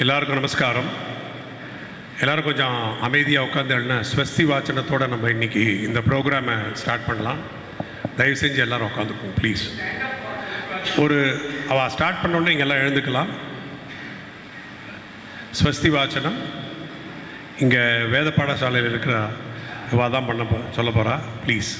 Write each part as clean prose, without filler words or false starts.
எல்லாருக்கும் நமஸ்காரம். எல்லோரும் கொஞ்சம் அமைதியாக உட்காந்து ஸ்வஸ்தி வாச்சனத்தோடு நம்ம இன்றைக்கி இந்த ப்ரோக்ராமை ஸ்டார்ட் பண்ணலாம். தயவு செஞ்சு எல்லோரும் உட்காந்துக்குவோம் ப்ளீஸ். அவள் ஸ்டார்ட் பண்ணோன்னே இங்கே எல்லாம் எழுந்துக்கலாம். ஸ்வஸ்தி வாச்சனம் இங்கே வேத பாடசாலையில் இருக்கிற அவள் தான் சொல்ல போகிறா. ப்ளீஸ்.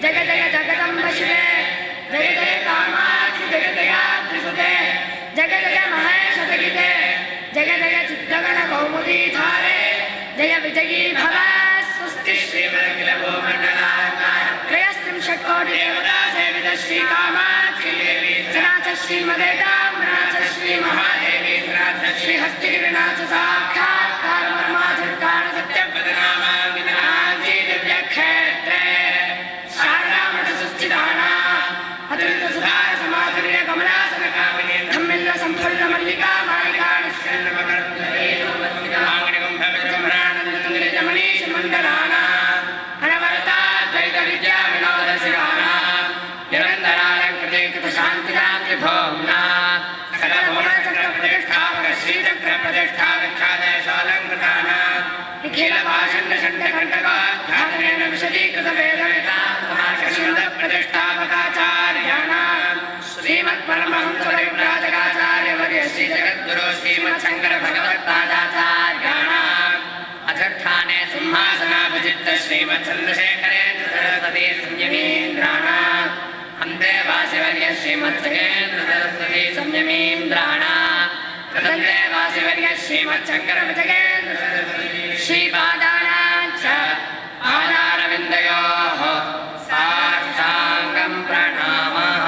जय जय जगदम्ब शिवे जय जय कामाक्षि जय जयात्रिसुते जय जय महेशतगिते जय जय चित्तगण कौमुदी धारे जय विजयी भव स्वस्ति श्रीमखिल भूमण्डलाकार त्रयस्त्रिंशत्कोटि देवता सेवित श्री कामाक्षि देवी सनाथ श्रीमदे कामनाथ श्री महादेवी सनाथ श्री हस्तिगिरिनाथ साक्षात्कार परमाधिकार सत्यपदनामा विनाजी दिव्य क्षेत्रे धम्मिल्ल संफुल्ल मल्लिका मालिका निष्कल्ल मकरन्दे आंगणिकं भवजम्रानन्दतुल्य मनीष मण्डलाना अनवरता द्वैत विद्या विनोद शिवाना निरन्तरालङ्कृते कृत शान्तिकान्ति भोम्ना सकलभुवन चक्र प्रतिष्ठापक श्रीचक्र प्रतिष्ठा विख्यातेशालङ्कृताना निखिल भाषण्ड षण्डकण्टकाध्यात्मेन विशदीकृत वेदवेदा महाशुन्द प्रतिष्ठापकाचार्याणा श्रीमत्परमहंस परिव्राजकाचार्यवर्य श्री जगद्गुरु श्रीमच्छंकर भगवत्पादाचार्याणा अचट्ठाने सिंहासनाभिजित श्रीमच्चन्द्रशेखरेन्द्र सरस्वती संयमीन्द्राणा अन्ते वासिवर्य श्रीमच्चगेन्द्र सरस्वती संयमीन्द्राणा तदन्ते वासिवर्य श्रीमच्छंकर विजयेन्द्र सरस्वती श्रीपादानाच्च आधारविन्दयोः साष्टाङ्गं प्रणामः.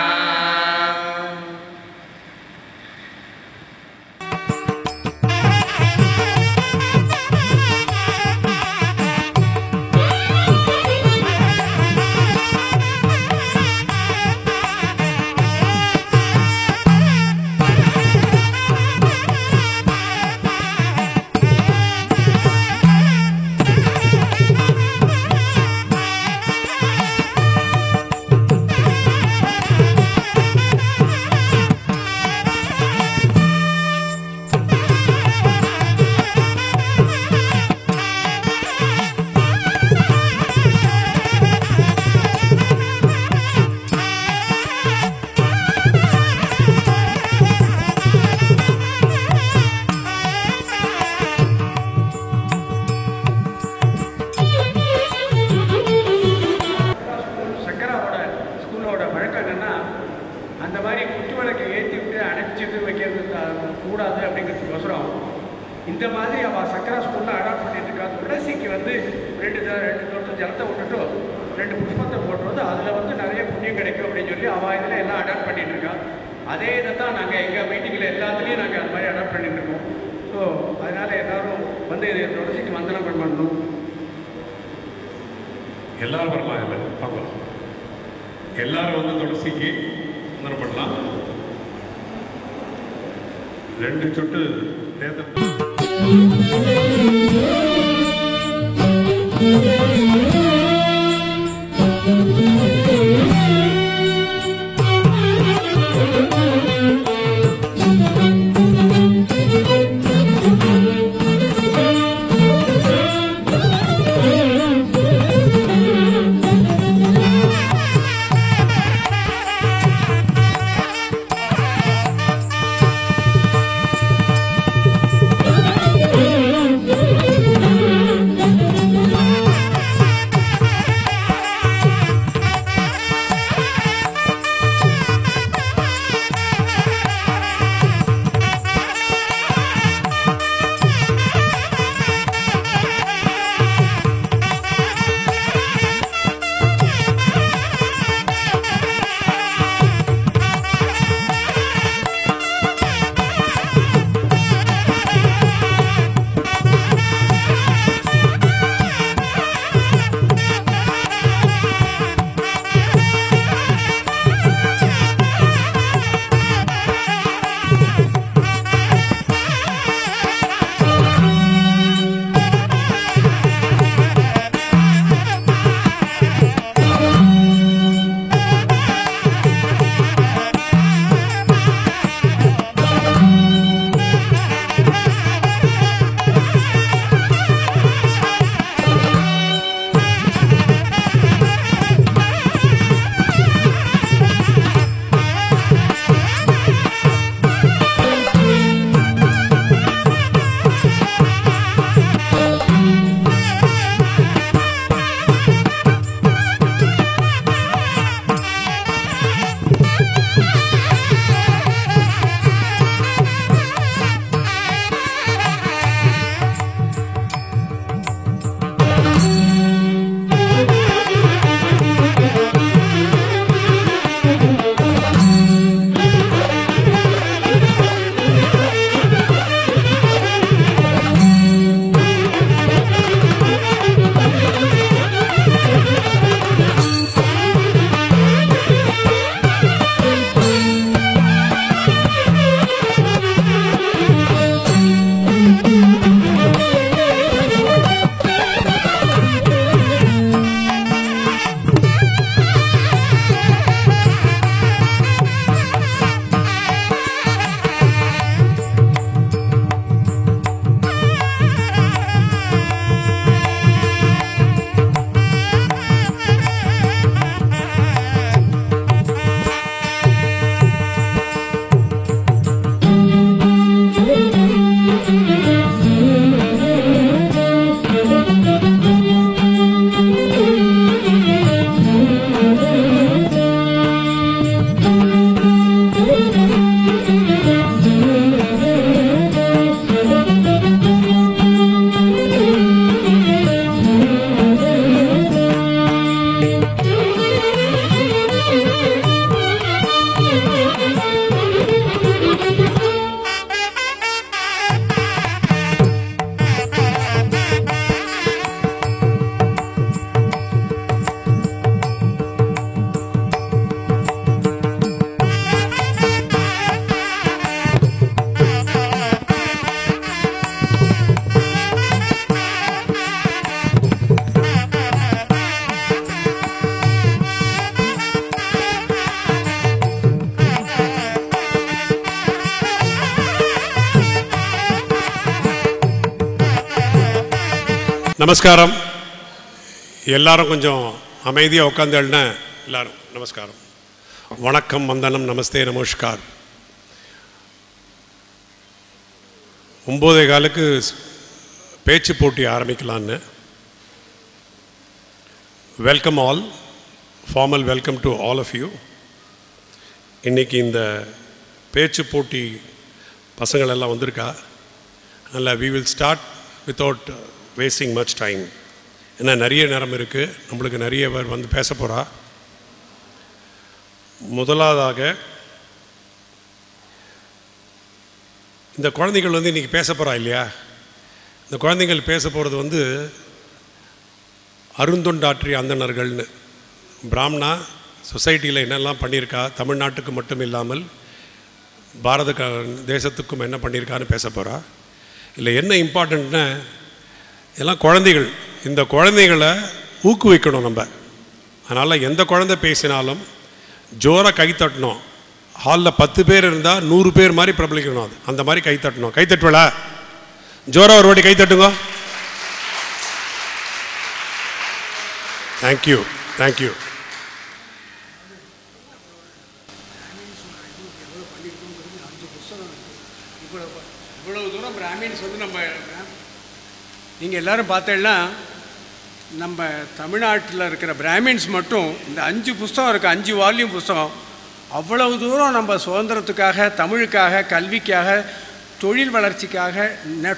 இந்த மாதிரி அவள் சக்கரா ஸ்கூலில் அடாப்ட் பண்ணிட்டு இருக்கா. துளசிக்கு வந்து ரெண்டு தோட்டம் ஜலத்தை விட்டுட்டு 2 புஷ்பத்தை போட்டுறது அதில் நிறைய புண்ணியம் கிடைக்கும் அப்படின்னு சொல்லி அவள் இதில் எல்லாம் அடாப்ட் பண்ணிட்டு இருக்கா. அதே இதை தான் நாங்கள் எங்கள் மீட்டிங்கில் எல்லாத்துலேயும் நாங்கள் அது மாதிரி அடாப்ட் பண்ணிட்டு இருக்கோம். ஸோ அதனால் எல்லோரும் வந்து துளசிக்கு மந்திரம் பண்ணணும். எல்லாரும் வரலாம். இல்லை பார்க்கலாம். எல்லாரும் வந்து துளசிக்கு மந்திரம் பண்ணலாம். 2 சொட்டு தேர்தல் நமஸ்காரம். எல்லாரும் கொஞ்சம் அமைதியாக உட்காந்துன்னா எல்லாரும் நமஸ்காரம், வணக்கம், வந்தனம், நமஸ்தே, நமஸ்கார். 9:15 பேச்சு போட்டி ஆரம்பிக்கலான்னு. Welcome all, formal welcome to all of you. இன்றைக்கி இந்த பேச்சு போட்டி பசங்கள் எல்லாம் வந்திருக்கா. அதனால் we will start without wasting much time. ஏன்னா நிறைய நேரம் இருக்குது, நம்மளுக்கு நிறைய பேர் வந்து பேச போகிறா. முதலாவதாக இந்த குழந்தைகள் வந்து இன்றைக்கி பேச போகிறா இல்லையா? இந்த குழந்தைகள் பேச போகிறது வந்து அருந்தொண்டாற்றிய அந்தணர்கள்னு. பிராமணா சொசைட்டியில் என்னெல்லாம் பண்ணியிருக்கா, தமிழ்நாட்டுக்கு மட்டும் இல்லாமல் பாரத தேசத்துக்கும் என்ன பண்ணியிருக்கான்னு பேச போகிறா. இல்லை என்ன இம்பார்ட்டண்ட்னா, எல்லாம் குழந்தைகள். இந்த குழந்தைகளை ஊக்குவிக்கணும் நம்ம. அதனால் எந்த குழந்தை பேசினாலும் ஜோராக கை தட்டணும். ஹாலில் 10 பேர் இருந்தால் 100 பேர் மாதிரி பிரபலிக்கணும். அது அந்த மாதிரி கை தட்டணும். கை தட்டுவலா? ஜோராக ஒரு வாட்டி கை தட்டுங்க. Thank you, thank you. இவ்வளவு தூரம் பிராமின்ஸ் வந்து நம்ம நீங்கள் எல்லோரும் பார்த்தேன்னா, நம்ம தமிழ்நாட்டில் இருக்கிற பிராமின்ஸ் மட்டும் இந்த 5 புஸ்தகம் இருக்குது, 5 வால்யூம் புஸ்தகம். அவ்வளவு தூரம் நம்ம சுதந்திரத்துக்காக, தமிழுக்காக, கல்விக்காக, தொழில் வளர்ச்சிக்காக,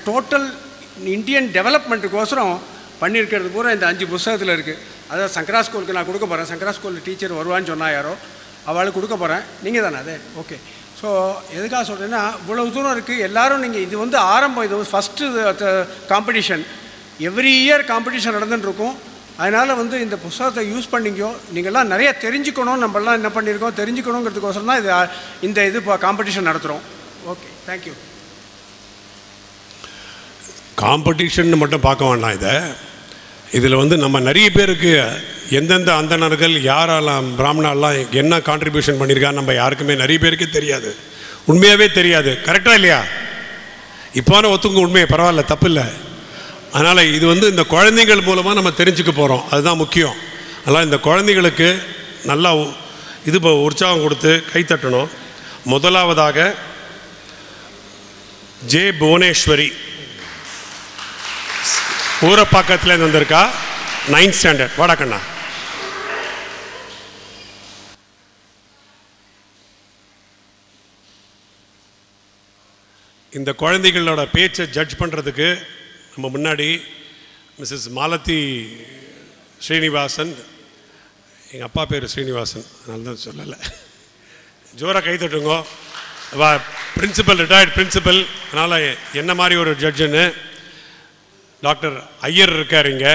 டோட்டல் இந்தியன் டெவலப்மெண்ட்டுக்கோசரம் பண்ணியிருக்கிறது பூரா இந்த 5 புஸ்தகத்தில் இருக்குது. அதாவது சங்கரா ஸ்கூலுக்கு நான் கொடுக்க போகிறேன். சங்கரா ஸ்கூலில் டீச்சர் வருவான்னு சொன்னால் யாரோ, அவளுக்கு கொடுக்க போகிறேன். நீங்கள் தானே அது? ஓகே. ஸோ எதுக்காக சொல்கிறேன்னா, இவ்வளவு தூரம் இருக்குது. எல்லோரும் நீங்கள் இது வந்து ஆரம்பம், இது வந்து first competition. Every year competition நடந்துட்டுருக்கும். அதனால் வந்து இந்த புத்தகத்தை யூஸ் பண்ணிக்கோ. நீங்கள்லாம் நிறைய தெரிஞ்சுக்கணும். நம்மளாம் என்ன பண்ணியிருக்கோம் தெரிஞ்சுக்கணுங்கிறதுக்கோசரம் தான் இந்த இது இப்போ காம்படிஷன் நடத்துகிறோம். Okay, thank you. காம்படிஷன் மட்டும் பார்க்க வேண்டாம். இதில் வந்து நம்ம நிறைய பேருக்கு எந்தெந்த அந்தணர்கள் யாரெல்லாம் பிராமணாலாம் என்ன கான்ட்ரிபியூஷன் பண்ணியிருக்கான்னு நம்ம யாருக்குமே நிறைய பேருக்கே தெரியாது. உண்மையாகவே தெரியாது. கரெக்டாக இல்லையா? இப்போன ஒத்துங்க, உண்மையை பரவாயில்ல, தப்பு இல்லை. அதனால் இது வந்து இந்த குழந்தைகள் மூலமாக நம்ம தெரிஞ்சுக்க போகிறோம். அதுதான் முக்கியம். அதனால் இந்த குழந்தைகளுக்கு நல்லா இது உற்சாகம் கொடுத்து கைத்தட்டணும். முதலாவதாக ஜே புவனேஸ்வரி ஊரப்பாக்கத்தில் வந்திருக்கா, 9th ஸ்டாண்டர்ட். வாடா கண்ணா. இந்த குழந்தைகளோட பேச்சை ஜட்ஜ் பண்ணுறதுக்கு நம்ம முன்னாடி மிஸ்ஸஸ் மாலதி ஸ்ரீனிவாசன், எங்கள் அப்பா பேர் ஸ்ரீனிவாசன், அதனால தான் சொல்லலை. ஜோராக கை தட்டுங்க. Principal, retired principal. அதனால் என்ன மாதிரி ஒரு ஜட்ஜுன்னு டாக்டர் ஐயர் இருக்கார் இங்கே.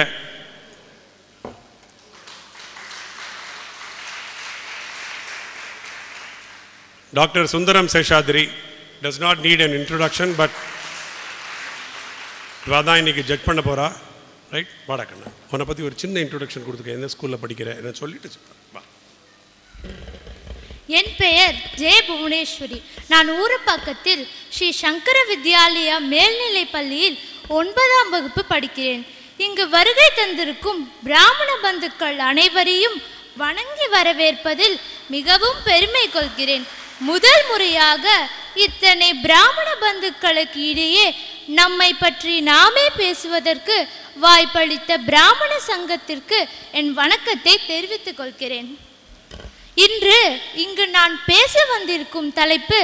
Doctor Sundaram Seshadri does not need an introduction, but இவாதான் இன்னைக்கு ஜட்ஜ் பண்ண போகிறா. ரைட்? வாடா கண்ணா. உன்னை பற்றி ஒரு சின்ன இன்ட்ரோடக்ஷன் கொடுத்துக்க. எந்த ஸ்கூலில் படிக்கிற என்ன சொல்லிட்டு வா. என் பெயர் ஜே புவனேஸ்வரி. நான் ஊரப்பாக்கத்தில் ஸ்ரீ சங்கர வித்யாலயா மேல்நிலை பள்ளியில் 9ஆம் வகுப்பு படிக்கிறேன். இங்கு வருகை தந்திருக்கும் பிராமண பந்துக்கள் அனைவரையும் வணங்கி வரவேற்பதில் மிகவும் பெருமை கொள்கிறேன். முதல் முறையாக இத்தனை பிராமண பந்துக்களுக்கு இடையே நம்மை பற்றி நாமே பேசுவதற்கு வாய்ப்பளித்த பிராமண சங்கத்திற்கு என் வணக்கத்தை தெரிவித்துக் கொள்கிறேன். இன்று இங்கு நான் பேச வந்திருக்கும் தலைப்பு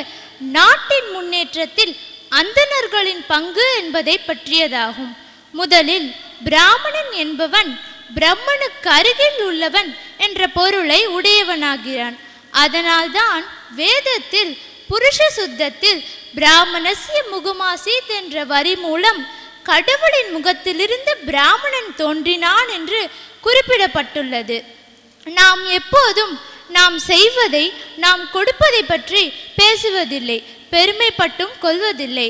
நாட்டின் முன்னேற்றத்தில் அந்தணர்களின் பங்கு என்பதை பற்றியதாகும். முதலில் பிராமணன் என்பவன் பிரம்மனுக்கு அருகில் உள்ளவன் என்ற பொருளை உடையவனாகிறான். அதனால்தான் வேதத்தில் புருஷ சுத்தத்தில் பிராமணசிய முகமாசீத் என்ற வரி மூலம் கடவுளின் முகத்திலிருந்து பிராமணன் தோன்றினான் என்று குறிப்பிடப்பட்டுள்ளது. நாம் எப்போதும் நாம் செய்வதை, நாம் கொடுப்பதை பற்றி பேசுவதில்லை, பெருமைப்பட்டும் கொள்வதில்லை.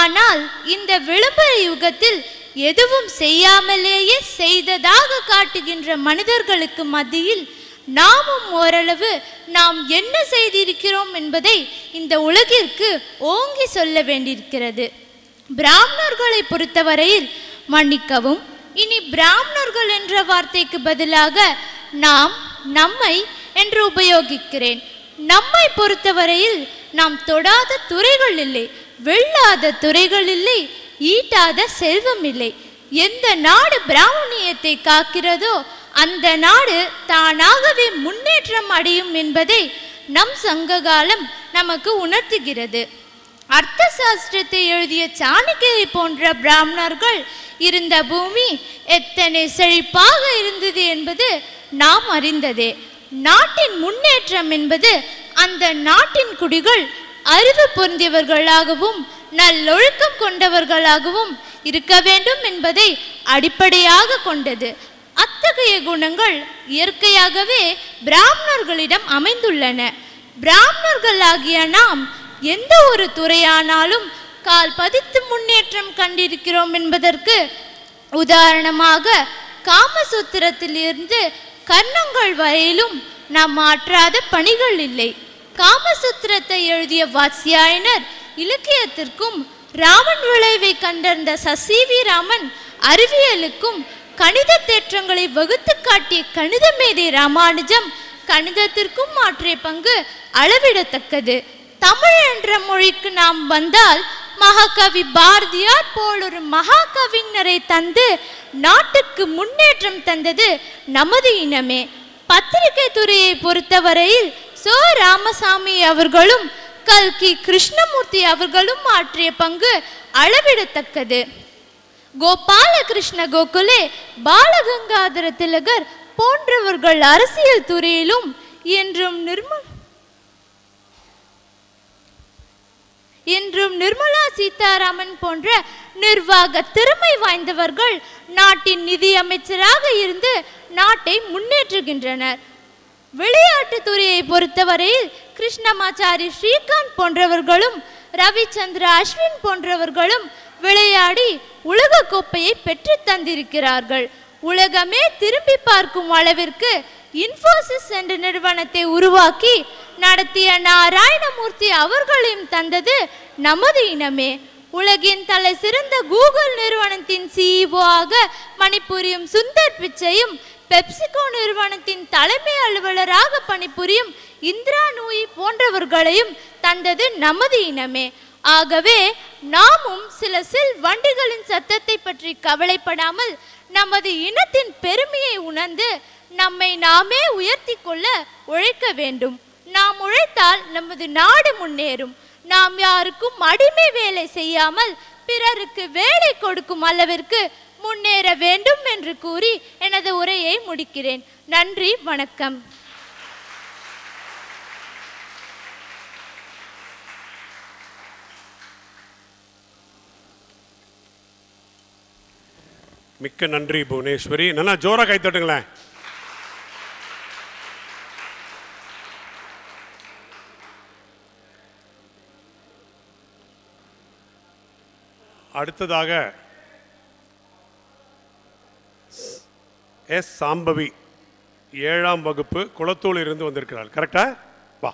ஆனால் இந்த விளம்பர யுகத்தில் எதுவும் செய்யாமலேயே செய்ததாக காட்டுகின்ற மனிதர்களுக்கு மத்தியில் நாமும் ஓரளவு நாம் என்ன செய்திருக்கிறோம் என்பதை இந்த உலகிற்கு ஓங்கி சொல்ல வேண்டியிருக்கிறது. பிராமணர்களை பொறுத்தவரையில் மன்னிக்கவும், இனி பிராமணர்கள் என்ற வார்த்தைக்கு பதிலாக நாம், நம்மை என்று உபயோகிக்கிறேன். நம்மை பொறுத்தவரையில் நாம் தொடாத துறைகள் இல்லை, வெல்லாத துறைகள் இல்லை, ஈட்டாத செல்வம் இல்லை. எந்த நாடு பிராமணியத்தை காக்கிறதோ அந்த நாடு தானாகவே முன்னேற்றம் அடையும் என்பதை நம் சங்ககாலம் நமக்கு உணர்த்துகிறது. அர்த்த சாஸ்திரத்தை எழுதிய சாணக்கியை போன்ற பிராமணர்கள் இருந்த பூமி எத்தனை செழிப்பாக இருந்தது என்பது நாம் அறிந்ததே. நாட்டின் முன்னேற்றம் என்பது அந்த நாட்டின் குடிகள் அறிவு பொருந்தியவர்களாகவும் நல்லொழுக்கம் கொண்டவர்களாகவும் இருக்க வேண்டும் என்பதை அடிப்படையாக கொண்டது. அத்தகைய குணங்கள் இயற்கையாகவே பிராமணர்களிடம் அமைந்துள்ளன. பிராமணர்களாகிய நாம் எந்த ஒரு துறையானாலும் கால் பதித்து முன்னேற்றம் கண்டிருக்கிறோம் என்பதற்கு உதாரணமாக காமசூத்திரத்திலிருந்து கர்ணங்கள் வரையிலும் நாம் மாற்றாத பணிகள் இல்லை. காமசூத்திரத்தை எழுதிய வாத்ஸ்யாயனர் இலக்கியத்திற்கும் ராமன் விளைவை கண்டறிந்த சசிவி ராமன் அறிவியலுக்கும் கணித தேற்றங்களை வகுத்து காட்டிய கணித மேதை ராமானுஜம் கணிதத்திற்கும் மாற்றிய பங்கு அளவிடத்தக்கது. தமிழ் என்ற மொழிக்கு நாம் வந்தால் மகாகவி பாரதியார் போல் ஒரு மகாகவிஞரை தந்து நாட்டுக்கு முன்னேற்றம் தந்தது நமது இனமே. பத்திரிகை துறையை பொறுத்தவரையில் சோ ராமசாமி அவர்களும் கல்கி கிருஷ்ணமூர்த்தி அவர்களும் ஆற்றிய பங்கு அளவிடத்தக்கது. கோபாலகிருஷ்ண கோகுலே, பாலகங்காதர திலகர் போன்றவர்கள் அரசியல் துறையிலும் இன்றும் நிர்மலா சீதாராமன் போன்ற நிர்வாக திறமை வாய்ந்தவர்கள் நாட்டின் நிதி அமைச்சராக இருந்து நாட்டை முன்னேற்றுகின்றனர். விளையாட்டு துறையை பொறுத்தவரையில் கிருஷ்ணமாச்சாரி ஸ்ரீகாந்த் போன்றவர்களும் ரவிச்சந்திர அஸ்வின் போன்றவர்களும் விளையாடி உலக கோப்பையை பெற்று தந்திருக்கிறார்கள். உலகமே திரும்பி பார்க்கும் அளவிற்கு இன்ஃபோசிஸ் என்ற நிறுவனத்தை உருவாக்கி நடத்திய நாராயணமூர்த்தி அவர்களையும் தந்தது நமது இனமே. உலகின் தலை சிறந்த கூகுள் நிறுவனத்தின் சிஇஓவாக பணிபுரியும் சுந்தர் பிச்சையும் பெப்சிகோ நிறுவனத்தின் தலைமை அலுவலராக பணிபுரியும் இந்திரா நூயி போன்றவர்களையும் தந்தது நமது இனமே. ஆகவே நாமும் சில வண்டிகளின் சத்தத்தை பற்றி கவலைப்படாமல் நமது இனத்தின் பெருமையை உணர்ந்து நம்மை நாமே உயர்த்தி கொள்ள உழைக்க வேண்டும். நாம் உழைத்தால் நமது நாடு முன்னேறும். நாம் யாருக்கும் அடிமை வேலை செய்யாமல் பிறருக்கு வேலை கொடுக்கும் அளவிற்கு முன்னேற வேண்டும் என்று கூறி எனது உரையை முடிக்கிறேன். நன்றி, வணக்கம். மிக்க நன்றி புவனேஸ்வரி. நல்லா ஜோரா கை தட்டுங்களேன். அடுத்ததாக எஸ் சாம்பவி 7ஆம் வகுப்பு குளத்தூர் இருந்து வந்திருக்கிறார். கரெக்டா? வா.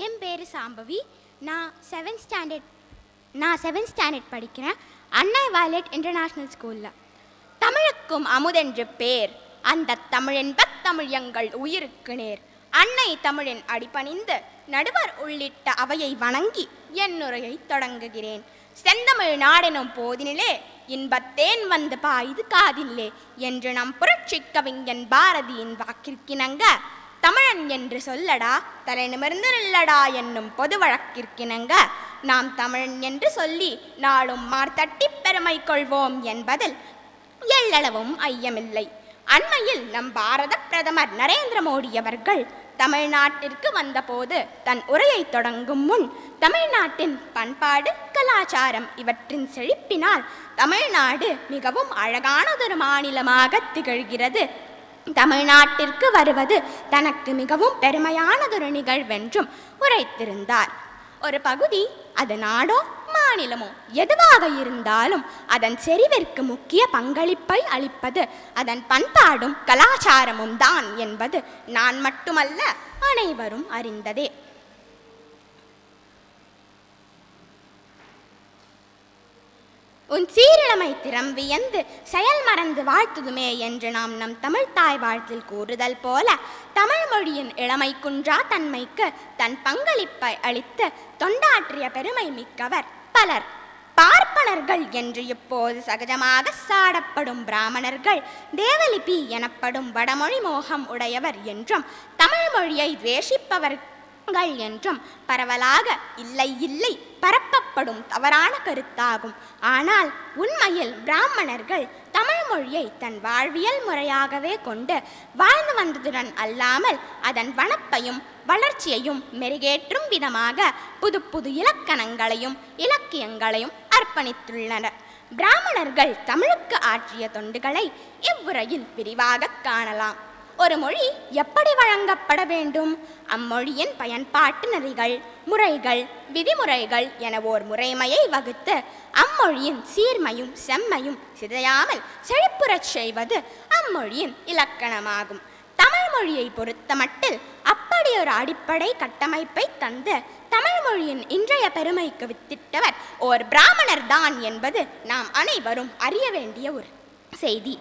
என் பேர் சாம்பவி. நான் 7th ஸ்டாண்டர்ட் படிக்கிறேன். அன்னை வயலட் இன்டர்நேஷ்னல் ஸ்கூலில். தமிழுக்கும் அமுதென்று பேர், அந்த தமிழென்ப தமிழ் எங்கள் உயிருக்கு நேர். அன்னை தமிழின் அடிபணிந்து நடுவர் உள்ளிட்ட அவையை வணங்கி என்னுரையை தொடங்குகிறேன். செந்தமிழ் நாடெனும் போதினிலே இன்பத்தேன் வந்து பாய்து காதில்லே என்று நம் புரட்சி கவிஞன் பாரதியின் வாக்கிற்கிணங்க தமிழன் என்று சொல்லடா தலை நிமிர்ந்து நில்லடா என்னும் பொது வழக்கிற்கிணங்க நாம் தமிழன் என்று சொல்லி நாளும் மார்த்தட்டி பெருமை கொள்வோம் என்பதில் எள்ளளவும் ஐயமில்லை. அண்மையில் நம் பாரத பிரதமர் நரேந்திர மோடி அவர்கள் தமிழ்நாட்டிற்கு வந்தபோது தன் உரையை தொடங்கும் முன் தமிழ்நாட்டின் பண்பாடு, கலாச்சாரம் இவற்றின் செழிப்பினால் தமிழ்நாடு மிகவும் அழகானதொரு மாநிலமாக திகழ்கிறது. தமிழ்நாட்டிற்கு வருவது தனக்கு மிகவும் பெருமையானதொரு நிகழ்வென்றும் உரைத்திருந்தார். ஒரு பகுதி அது நாடோ மாநிலமோ எதுவாக இருந்தாலும் அதன் செறிவிற்கு முக்கிய பங்களிப்பை அளிப்பது அதன் பண்பாடும் கலாச்சாரமும் தான் என்பது நான் மட்டுமல்ல, அனைவரும் அறிந்ததே. உன் சீரிழமை திறம் வியந்து செயல் மறந்து வாழ்த்துதுமே என்று நாம் நம் தமிழ்த்தாய் வாழ்த்தில் கூறுதல் போல, தமிழ் மொழியின் இளமை குன்றா தன்மைக்கு தன் பங்களிப்பை அளித்து தொண்டாற்றிய பெருமை மிக்கவர் பலர். பார்ப்பனர்கள் என்று இப்போது சகஜமாக சாடப்படும் பிராமணர்கள் தேவலிபி எனப்படும் வடமொழி மோகம் உடையவர் என்றும் தமிழ் மொழியை துவேஷிப்பவர் என்றும் பரவலாக இல்லை இல்லை பரப்பப்படும் தவறான கருத்தாகும். ஆனால் உண்மையில் பிராமணர்கள் தமிழ் மொழியை தன் வாழ்வியல் முறையாகவே கொண்டு வாழ்ந்து வந்ததுடன் அல்லாமல் அதன் வனப்பையும் வளர்ச்சியையும் மெருகேற்றும் விதமாக புது புது இலக்கணங்களையும் இலக்கியங்களையும் அர்ப்பணித்துள்ளனர். பிராமணர்கள் தமிழுக்கு ஆற்றிய தொண்டுகளை இவ்வுரையில் விரிவாக காணலாம். ஒரு மொழி எப்படி வழங்கப்பட வேண்டும், அம்மொழியின் பயன்பாட்டு நெறிகள், முறைகள், விதிமுறைகள் என ஓர் முறைமையை வகுத்து அம்மொழியின் சீர்மையும் செம்மையும் சிதையாமல் செழிப்புறச் செய்வது அம்மொழியின் இலக்கணமாகும். தமிழ் மொழியை பொறுத்த மட்டில் அப்படி ஒரு அடிப்படை கட்டமைப்பை தந்து தமிழ் மொழியின் இன்றைய பெருமைக்கு வித்திட்டவர் ஓர் பிராமணர் தான் என்பது நாம் அனைவரும் அறிய வேண்டிய ஒரு செய்தி.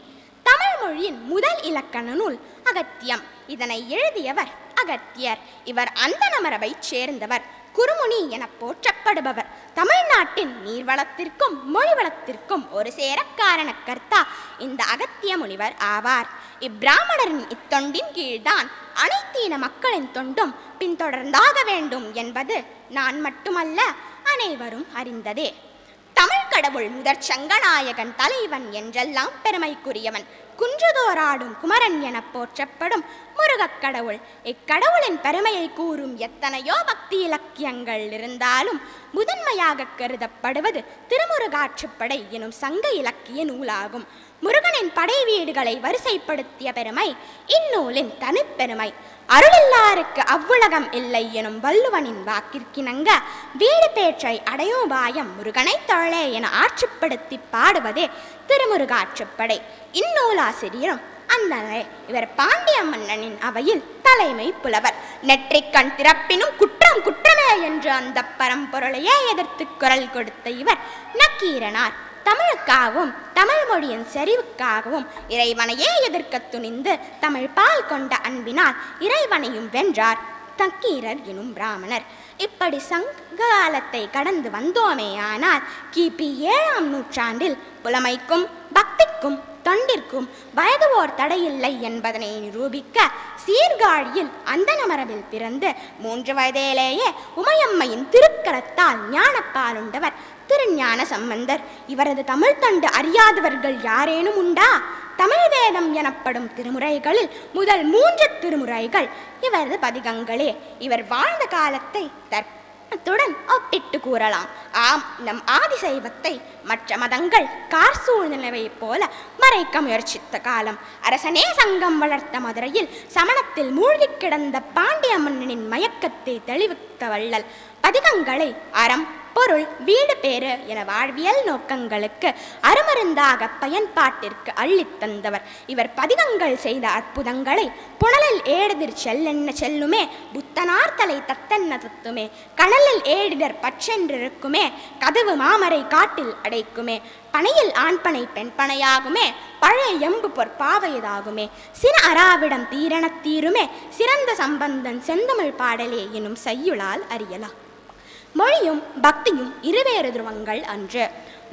தமிழ் மொழியின் முதல் இலக்கண நூல் அகத்தியம். இதனை எழுதியவர் அகத்தியர். இவர் அந்தண மரபைச் சேர்ந்தவர். குருமுனி என போற்றப்படுபவர். தமிழ்நாட்டின் நீர்வளத்திற்கும் மொழி வளத்திற்கும் ஒரு சேர காரணக்கர்த்தா இந்த அகத்திய முனிவர் ஆவார். இப்பிராமணரின் இத்தொண்டின் கீழ்தான் அனைத்து இன மக்களின் தொண்டும் பின்தொடர்ந்தாக வேண்டும் என்பது நான் மட்டுமல்ல, அனைவரும் அறிந்ததே. தமிழ் கடவுள் முதற் சங்கநாயகன் தலைவன் என்றெல்லாம் பெருமைக்குரியவன். குன்றுதோராடும் குமரன் என போற்றப்படும் முருகக் கடவுள். இக்கடவுளின் பெருமையை கூறும் எத்தனையோ பக்தி இலக்கியங்கள் இருந்தாலும் முதன்மையாக கருதப்படுவது திருமுருகாற்றுப்படை எனும் சங்க இலக்கிய நூலாகும். முருகனின் படை வீடுகளை வரிசைப்படுத்திய பெருமை இந்நூலின் தனிப்பெருமை. அருளில்லாருக்கு அவ்வுலகம் இல்லை எனும் வள்ளுவனின் வாக்கிற்கிணங்க வீடு பேற்றை அடையோபாயம் முருகனை தொழே என ஆற்றுப்படுத்தி பாடுவதே திருமுருகாற்றுப்படை. இந்நூலாசிரியரும் அந்தனரே. இவர் பாண்டிய மன்னனின் அவையில் தலைமை புலவர். நெற்றிக்கண் திறப்பினும் குற்றம் குற்றமே என்று அந்த பரம்பொருளையே எதிர்த்து குரல் கொடுத்த இவர் நக்கீரனார். தமிழுக்காகவும் தமிழ் மொழியின் செறிவுக்காகவும் இறைவனையே எதிர்க்க துணிந்து தமிழ் பால் கொண்ட அன்பினால் இறைவனையும் வென்றார் நக்கீரர் எனும் பிராமணர். இப்படி சங்க காலத்தை கடந்து வந்தோமே ஆனால் கிபி 7ஆம் நூற்றாண்டில் புலமைக்கும் பக்திக்கும் தொண்டிற்கும் வயது ஓர் தடையில்லை என்பதனை நிரூபிக்க சீர்காழியில் அந்தண மரபில் பிறந்து 3 வயதிலேயே உமையம்மையின் திருக்கரத்தால் ஞானப்பாலுண்டவர் திருஞான சம்பந்தர். இவரது தமிழ் தொண்டு அறியாதவர்கள் யாரேனும் உண்டா? தமிழ் வேதம் எனப்படும் திருமுறைகளில் முதல் 3 திருமுறைகள் இவரது பதிகங்களே. இவர் வாழ்ந்த காலத்தை தற்பத்துடன் ஒப்பிட்டு கூறலாம். ஆம், நம் ஆதிசைவத்தை மற்ற மதங்கள் கார் சூழ்நிலையைப் போல மறைக்க முயற்சித்த காலம். அரசனே சங்கம் வளர்த்த மதுரையில் சமணத்தில் மூழ்கி கிடந்த பாண்டிய மன்னனின் மயக்கத்தை தெளிவித்த வள்ளல். பதிகங்களை அறம் பொருள் வீடு பேறு என வாழ்வியல் நோக்கங்களுக்கு அருமருந்தாக பயன்பாட்டிற்கு அள்ளித்தந்தவர். இவர் பதிகங்கள் செய்த அற்புதங்களை புனலில் ஏடுதிர் செல்லென்ன செல்லுமே, புத்தனார் தலை தத்தென்ன தத்துமே, கனலில் ஏடிடர் பற்றென்றிருக்குமே, கதவு மாமரை காட்டில் அடைக்குமே, பனையில் ஆண்பனை பெண்பனையாகுமே, பழைய எம்பு பொற்பாவையதாகுமே, சின அராவிடம் தீரண தீருமே, சிறந்த சம்பந்தன் செந்தமிழ் பாடலே எனும் செய்யுளால் அறியலாம். மொழியும் பக்தியும் இருவேறு துருவங்கள் அன்று.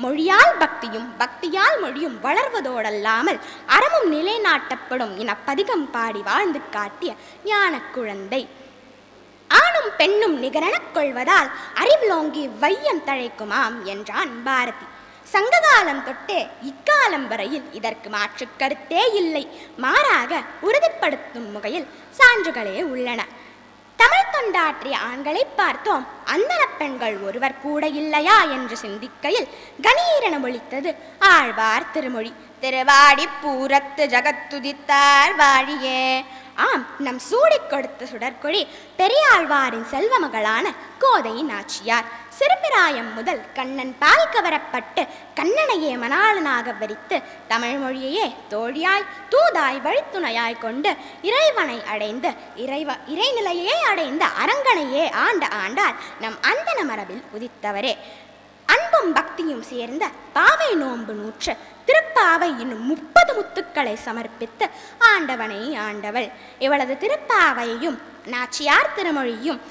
மொழியால் பக்தியும் பக்தியால் மொழியும் வளர்வதோடல்லாமல் அறமும் நிலைநாட்டப்படும் என பதிகம் பாடி வாழ்ந்து காட்டிய ஞான குழந்தை. ஆணும் பெண்ணும் நிகரெனக் கொள்வதால் அறிவுலோங்கி வையம் தழைக்குமாம் என்றான் பாரதி. சங்ககாலம் தொட்டே இக்காலம் வரையில் இதற்கு மாற்று கருத்தே இல்லை. மாறாக உறுதிப்படுத்தும் வகையில் சான்றுகளே உள்ளன. தமிழ் தொண்டாற்றிய ஆண்களை பார்த்தோம். அந்தன பெண்கள் ஒருவர் கூட இல்லையா என்று சிந்திக்கையில் கணீரென ஒலித்தது ஆழ்வார் திருமொழி. திருவாடி பூரத்து ஜகத்துதித்தார் வாழியே. ஆம், நம் சூடிக் கொடுத்த சுடற்கொழி பெரியாழ்வாரின் செல்வ மகளான கோதை நாச்சியார். சிறுபிராயம் முதல் கண்ணன் பால் கவரப்பட்டு கண்ணனையே மணாளனாக வரித்து தமிழ் மொழியையே தோழியாய் தூதாய் வழித்துணையாய் கொண்டு இறைவனை அடைந்து இறைநிலையே அடைந்த அரங்கனையே ஆண்ட ஆண்டால் நம் அந்தன மரபில் உதித்தவரே. அன்பும் பக்தியும் சேர்ந்த பாவை நோன்பு நூற்று திருப்பாவை இன்னும் 30 முத்துக்களை சமர்ப்பித்து ஆண்டவனை ஆண்டவள். இவளது திருப்பாவையும் நாச்சியார் திருமொழியும்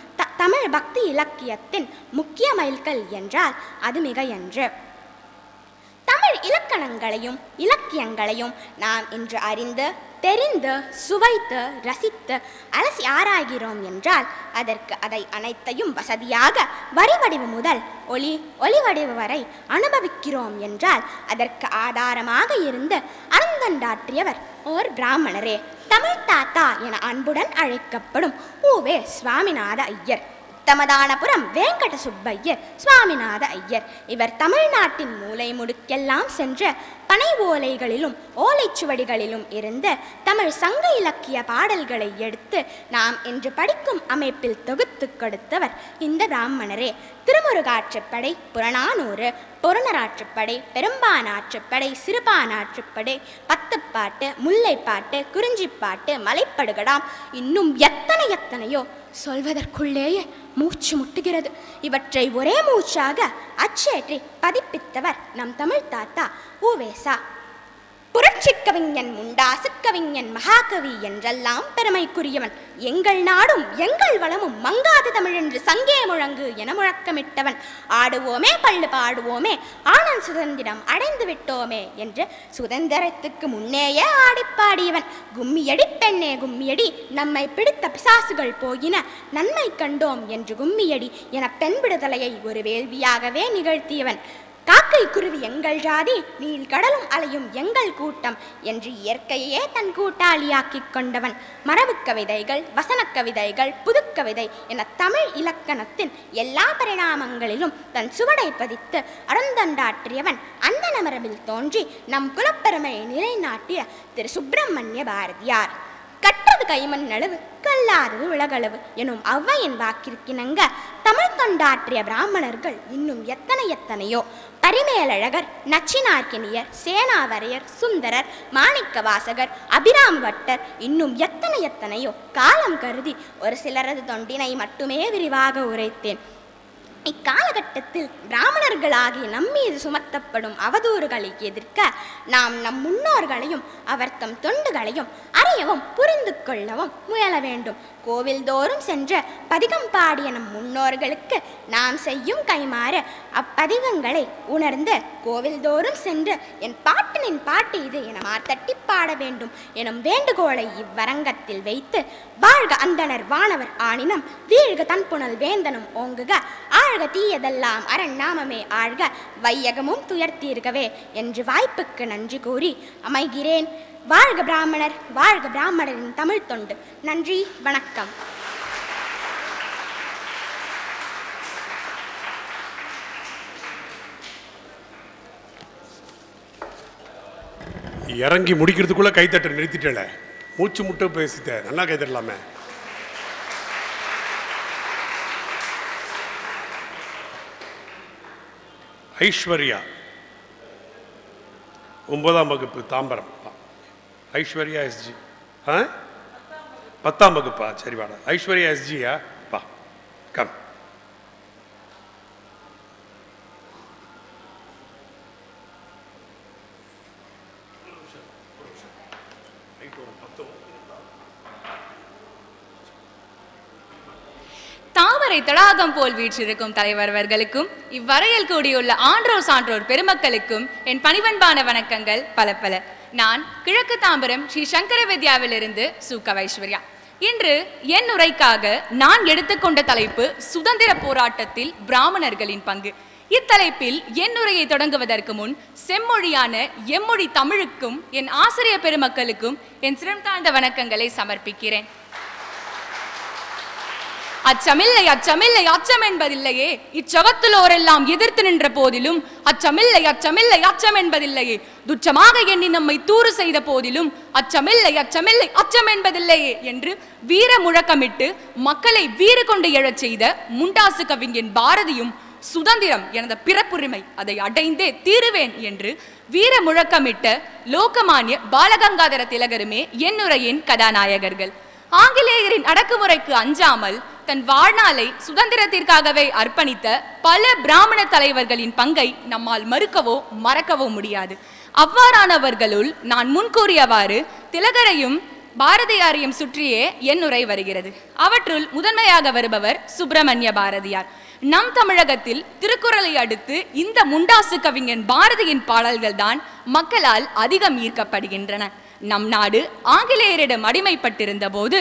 தமிழ் பக்தி இலக்கியத்தின் முக்கிய மைல்கல் என்றால் அது மிகையன்று. தமிழ் இலக்கணங்களையும் இலக்கியங்களையும் நாம் இன்று அறிந்து தெரிந்து சுவைத்து ரசித்து அலசி ஆராய்கிறோம் என்றால் அதற்கு அதை அனைத்தையும் வசதியாக வரி வடிவு முதல் ஒளி வடிவு வரை அனுபவிக்கிறோம் என்றால் அதற்கு ஆதாரமாக இருந்து அறந்தண்டாற்றியவர் ஓர் பிராமணரே. தமிழ் தாத்தா என அன்புடன் அழைக்கப்படும் உவே சுவாமிநாத ஐயர், உத்தமதானபுரம் வேங்கட சுப்பையர் சுவாமிநாத ஐயர். இவர் தமிழ்நாட்டின் மூலை முடுக்கெல்லாம் சென்ற பனை ஓலைகளிலும் ஓலைச்சுவடிகளிலும் இருந்து தமிழ் சங்க இலக்கிய பாடல்களை எடுத்து நாம் இன்று படிக்கும் அமைப்பில் தொகுத்து கொடுத்தவர் இந்த பிராமணரே. திருமுருகாற்றுப்படை, புறநானூறு, பொருணராற்றுப்படை, பெரும்பானாற்றுப்படை, சிறுபானாற்றுப்படை, பத்துப்பாட்டு, முல்லைப்பாட்டு, குறிஞ்சிப்பாட்டு, மலைப்படுகடாம், இன்னும் எத்தனையோ சொல்வதற்குள்ளேயே மூச்சு முட்டுகிறது. இவற்றை ஒரே மூச்சாக அச்சேற்றி பதிப்பித்தவர் நம் தமிழ் தாத்தா உவேசா. புரட்சி கவிஞன், முண்டாசு கவிஞன், மகாகவி என்றெல்லாம் பெருமைக்குரியவன். எங்கள் நாடும் எங்கள் வளமும் மங்காத தமிழென்று சங்கே முழங்கு என முழக்கமிட்டவன். ஆடுவோமே பள்ளு பாடுவோமே ஆனந்த் சுதந்திரம் அடைந்து விட்டோமே என்று சுதந்திரத்துக்கு முன்னேயே ஆடிப்பாடியவன். கும்மியடி பெண்ணே கும்மியடி, நம்மை பிடித்த பிசாசுகள் போயின, நன்மை கண்டோம் என்று கும்மியடி என பெண் விடுதலையை ஒரு வேள்வியாகவே நிகழ்த்தியவன். காக்கை குருவி எங்கள் ஜாதி, நீள் கடலும் அலையும் எங்கள் கூட்டம் என்று இயற்கையே தன் கூட்டாளியாக்கிக் கொண்டவன். மரபு கவிதைகள், வசன கவிதைகள், புதுக்கவிதை என தமிழ் இலக்கணத்தின் எல்லா பரிணாமங்களிலும் தன் சுவடை பதித்து அறந்தண்டாற்றியவன் அந்தன மரபில் தோன்றி நம் குலப்பெருமையை நிலைநாட்டிய திரு சுப்பிரமணிய பாரதியார். கற்றது கைமண் அளவு, கல்லாதது உலகளவு எனும் ஔவையின் வாக்கிற்கிணங்க தமிழ் தொண்டாற்றிய பிராமணர்கள் இன்னும் எத்தனையோ. பரிமேலழகர், நச்சினார்க்கினியர், சேனாவரையர், சுந்தரர், மாணிக்க வாசகர், அபிராம பட்டர், இன்னும் எத்தனையோ காலம் கருதி ஒரு சிலரது தொண்டினை மட்டுமே விரிவாக உரைத்தேன். இக்காலகட்டத்தில் பிராமணர்களாகிய நம்மீது சுமத்தப்படும் அவதூறுகளை எதிர்க்க நாம் நம் முன்னோர்களையும் அவர் தம் தொண்டுகளையும் அறியவும் புரிந்து கொள்ளவும் முயல வேண்டும். கோவில் தோறும் சென்ற பதிகம் பாடிய நம் முன்னோர்களுக்கு நாம் செய்யும் கைமாறு அப்பதிகங்களை உணர்ந்து கோவில் தோறும் சென்று என் பாட்டனின் பாட்டு இது என மார்த்தட்டி பாட வேண்டும் எனும் வேண்டுகோளை இவ்வரங்கத்தில் வைத்து வாழ்க அந்தனர் வானவர் ஆணினம், வீழ்க தன்புணல் வேந்தனும் ஓங்குக, ஆழ்க தீயதெல்லாம் அரண் நாமமே ஆழ்க, வையகமும் துயர்த்தீர்கவே என்று வாய்ப்புக்கு நன்றி கூறி அமைகிறேன். வாழ்க பிராமணர், வாழ்க பிராமணரின் தமிழ் தொண்டு. நன்றி, வணக்கம். இறங்கி முடிக்கிறதுக்குள்ள கைத்தட்ட நிறுத்திட்டல, மூச்சு முட்டை பேசிட்ட, நல்லா கைத்தட்டலாமே. ஐஸ்வர்யா 9ஆம் வகுப்பு தாம்பரம். ஐஸ்வர்யா எஸ்ஜி 10ஆம் வகுப்பா? சரி வாடா. ஐஸ்வர்யா எஸ்ஜியா? பா கம். தாமரை தடாகம் போல் வீற்றிருக்கும் தலைவர்களுக்கும் இவ்வரையில் கூடியுள்ள ஆன்றோர் சான்றோர் பெருமக்களுக்கும் என் பணிவன்பான வணக்கங்கள் பல பல. நான் கிழக்கு தாம்பரம் ஸ்ரீ சங்கர வித்யாவிலிருந்து சூக்க ஐஸ்வர்யா. இன்று என் உரைக்காக நான் எடுத்துக்கொண்ட தலைப்பு சுதந்திர போராட்டத்தில் பிராமணர்களின் பங்கு. இத்தலைப்பில் என் உரையை தொடங்குவதற்கு முன் செம்மொழியான எம்மொழி தமிழுக்கும் என் ஆசிரியர் பெருமக்களுக்கும் என் சிரம் தாழ்ந்த வணக்கங்களை சமர்ப்பிக்கிறேன். அச்சமில்லை அச்சமில்லை அச்சம் என்பதில்லையே, இச்சகத்திலோரெல்லாம் எதிர்த்து நின்ற போதிலும் அச்சமில்லை அச்சமில்லை அச்சம் என்பதில்லையே, துச்சமாக எண்ணி நம்மை தூறு செய்த போதிலும் அச்சமில்லை அச்சமில்லை அச்சம் என்பதில்லையே என்று வீர முழக்கமிட்டு மக்களை வீறு கொண்டு எழச் செய்த முண்டாசு கவிஞன் பாரதியும் சுதந்திரம் எனது பிறப்புரிமை, அதை அடைந்தே தீருவேன் என்று வீர முழக்கமிட்ட லோகமானிய பாலகங்காதர திலகருமே என்னுரையின் கதாநாயகர்கள். ஆங்கிலேயரின் அடக்குமுறைக்கு அஞ்சாமல் தன் வாழ்நாளை சுதந்திரத்திற்காகவே அர்ப்பணித்த பல பிராமண தலைவர்களின் பங்கை நம்மால் மறுக்கவோ மறக்கவோ முடியாது. அவ்வாறானவர்களுள் நான் முன்கூறியவாறு திலகரையும் பாரதியாரையும் சுற்றியே என்னுரை வருகிறது. அவற்றுள் முதன்மையாக வருபவர் சுப்பிரமணிய பாரதியார். நம் தமிழகத்தில் திருக்குறளை அடுத்து இந்த முண்டாசு கவிஞன் பாரதியின் பாடல்கள் தான் மக்களால் அதிகம் ஈர்க்கப்படுகின்றன. நம் நாடு ஆங்கிலேயரிடம் அடிமைப்பட்டிருந்த போது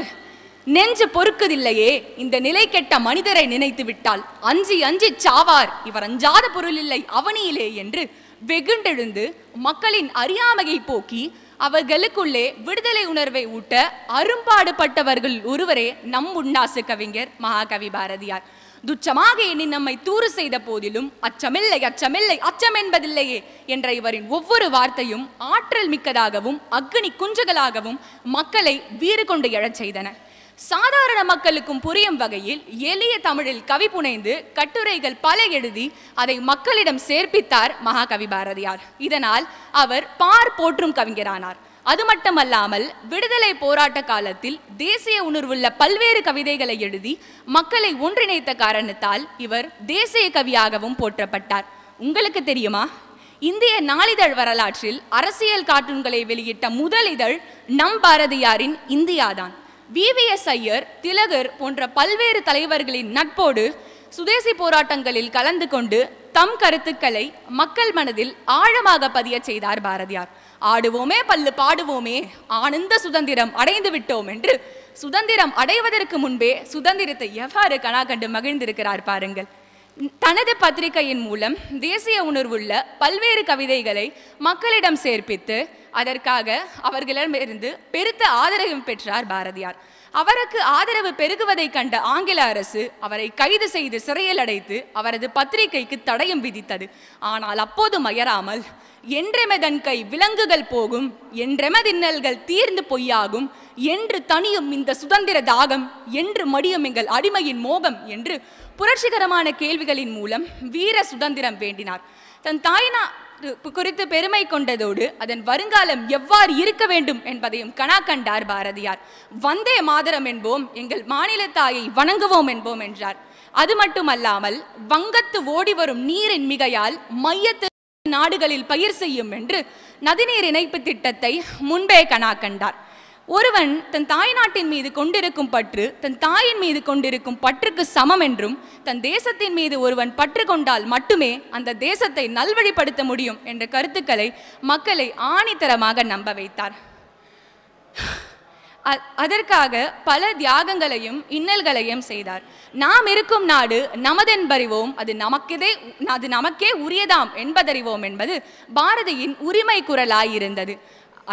நெஞ்சு பொறுக்குதில்லையே, இந்த நிலை கெட்ட மனிதரை நினைத்து விட்டால் அஞ்சி அஞ்சி சாவார், இவர் அஞ்சாத பொருள் இல்லை அவனியிலே என்று வெகுண்டெழுந்து மக்களின் அறியாமையை போக்கி அவர்களுக்குள்ளே விடுதலை உணர்வை ஊட்ட அரும்பாடுபட்டவர்கள் ஒருவரே நம் முண்டாசு கவிஞர் மகாகவி பாரதியார். துச்சமாக எண்ணி நம்மை தூறு செய்த போதிலும் அச்சமில்லை அச்சமில்லை அச்சம் என்பதில்லையே என்ற இவரின் ஒவ்வொரு வார்த்தையும் ஆற்றல் மிக்கதாகவும் அக்னி குஞ்சுகளாகவும் மக்களை வீறு கொண்டு எழச் செய்தன. சாதாரண மக்களுக்கும் புரியும் வகையில் எளிய தமிழில் கவி புனைந்து கட்டுரைகள் பல எழுதி அதை மக்களிடம் சேர்ப்பித்தார் மகாகவி பாரதியார். இதனால் அவர் பார் போற்றும் கவிஞரானார். அது மட்டுமல்லாமல் விடுதலை போராட்ட காலத்தில் தேசிய உணர்வுள்ள பல்வேறு கவிதைகளை எழுதி மக்களை ஒன்றிணைத்த காரணத்தால் இவர் தேசிய கவியாகவும் போற்றப்பட்டார். உங்களுக்கு தெரியுமா, இந்திய நாளிதழ் வரலாற்றில் அரசியல் கார்ட்டூன்களை வெளியிட்ட முதல் இதழ் நம் பாரதியாரின் இந்தியாதான். Wbwa ஐயர், திலகர் போன்ற பல்வேறு தலைவர்களின் நட்போடு சுதேசி போராட்டங்களில் கலந்து கொண்டு தம் கருத்துக்களை மக்கள் மனதில் ஆழமாக பதிய செய்தார் பாரதியார். ஆடுவோமே பல்லு பாடுவோமே, ஆனந்த சுதந்திரம் அடைந்து விட்டோம் என்று சுதந்திரம் அடைவதற்கு முன்பே சுதந்திரத்தை எவ்வாறு கனா கண்டு மகிழ்ந்திருக்கிறார் பாருங்கள். தனது பத்திரிகையின் மூலம் தேசிய உணர்வுள்ள பல்வேறு கவிதைகளை மக்களிடம் சேர்ப்பித்து அதற்காக அவர்களிடமிருந்து பெருத்த ஆதரவும் பெற்றார் பாரதியார். அவருக்கு ஆதரவு பெருகுவதை கண்ட ஆங்கில அரசு அவரை கைது செய்து சிறையில் அடைத்து அவரது பத்திரிகைக்கு தடயம் விதித்தது. ஆனால் அப்போது மயராமல் என்றெமதன் கை விலங்குகள் போகும், என்றெமதின்னல்கள் தீர்ந்து பொய்யாகும், என்று தனியும் இந்த சுதந்திர தாகம், என்று மடியும் எங்கள் அடிமையின் மோகம் என்று புரட்சிகரமான கேள்விகளின் மூலம் வீர சுதந்திரம் வேண்டினார். தன் தாய்நா குறித்து பெருமை கொண்டதோடு அதன் வருங்காலம் எவ்வாறு இருக்க வேண்டும் என்பதையும் கனா கண்டார் பாரதியார். வந்தே மாதரம் என்போம், எங்கள் மாநில தாயை வணங்குவோம் என்போம் என்றார். அது மட்டுமல்லாமல் வங்கத்து ஓடி வரும் நீரின் மிகையால் மையத்து நாடுகளில் பயிர் செய்யும் என்று நதிநீர் இணைப்பு திட்டத்தை முன்பே கனா கண்டார். ஒருவன் தன் தாய் நாட்டின் மீது கொண்டிருக்கும் பற்று தன் தாயின் மீது கொண்டிருக்கும் பற்றுக்கு சமம் என்றும் தன் தேசத்தின் மீது ஒருவன் பற்று கொண்டால் மட்டுமே அந்த தேசத்தை நல்வழிப்படுத்த முடியும் என்ற கருத்துக்களை மக்களை ஆணித்தரமாக நம்ப வைத்தார். அதற்காக பல தியாகங்களையும் இன்னல்களையும் செய்தார். நாம் இருக்கும் நாடு நமதென்பறிவோம், அது நமக்கே உரியதாம் என்பதறிவோம் என்பது பாரதியின் உரிமை குரலாயிருந்தது.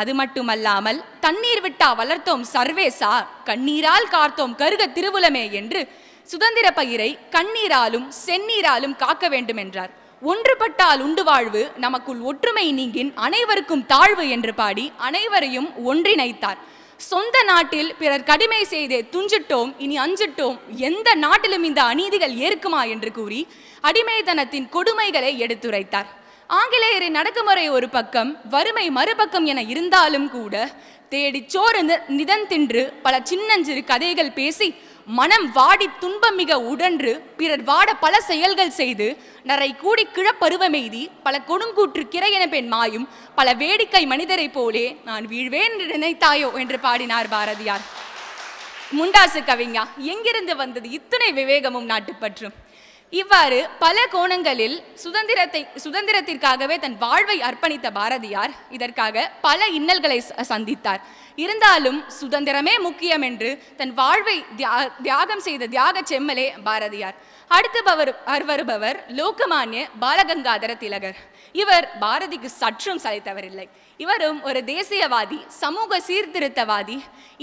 அது மட்டுமல்லாமல் தண்ணீர் விட்டா வளர்த்தோம் சர்வேசா, கண்ணீரால் காத்தோம் கருக திருவுலமே என்று சுதந்திர பயிரை கண்ணீராலும் செந்நீராலும் காக்க வேண்டும் என்றார். ஒன்றுபட்டால் உண்டு வாழ்வு, நமக்குள் ஒற்றுமை நீங்கின் அனைவருக்கும் தாழ்வு என்று பாடி அனைவரையும் ஒன்றிணைத்தார். சொந்த நாட்டில் பிறர் கடிமை செய்தே துஞ்சிட்டோம், இனி அஞ்சிட்டோம், எந்த நாட்டிலும் இந்த அநீதிகள் ஏற்குமா என்று கூறி அடிமைத்தனத்தின் கொடுமைகளை எடுத்துரைத்தார். ஆங்கிலேயரின் அடக்குமுறை ஒரு பக்கம், வறுமை மறுபக்கம் என இருந்தாலும் கூட தேடி சோறு நிதந்தின்று பல சின்னஞ்சிறு கதைகள் பேசி மனம் வாடி துன்பம் மிக உடன்று பிறர் வாட பல செயல்கள் செய்து நரை கூடி கிழப்பருவமெய்தி பல கொடுங்கூற்று கிரையென பெண் மாயும் பல வேடிக்கை மனிதரை போலே நான் வீழ்வேன் என்று நினைத்தாயோ என்று பாடினார் பாரதியார். முண்டாசு கவிஞா, எங்கிருந்து வந்தது இத்தனை விவேகமும் நாட்டுப்பற்றும்? இவ்வாறு பல கோணங்களில் சுதந்திரத்திற்காகவே தன் வாழ்வை அர்ப்பணித்த பாரதியார் இதற்காக பல இன்னல்களை சந்தித்தார். இருந்தாலும் சுதந்திரமே முக்கியம் என்று தன் வாழ்வை தியாகம் செய்த தியாக செம்மலே பாரதியார். அடுத்து வருபவர் லோகமானிய பாலகங்காதர திலகர். இவர் பாரதிக்கு சற்றும் சளைத்தவரில்லை. இவரும் ஒரு தேசியவாதி, சமூக சீர்திருத்தவாதி,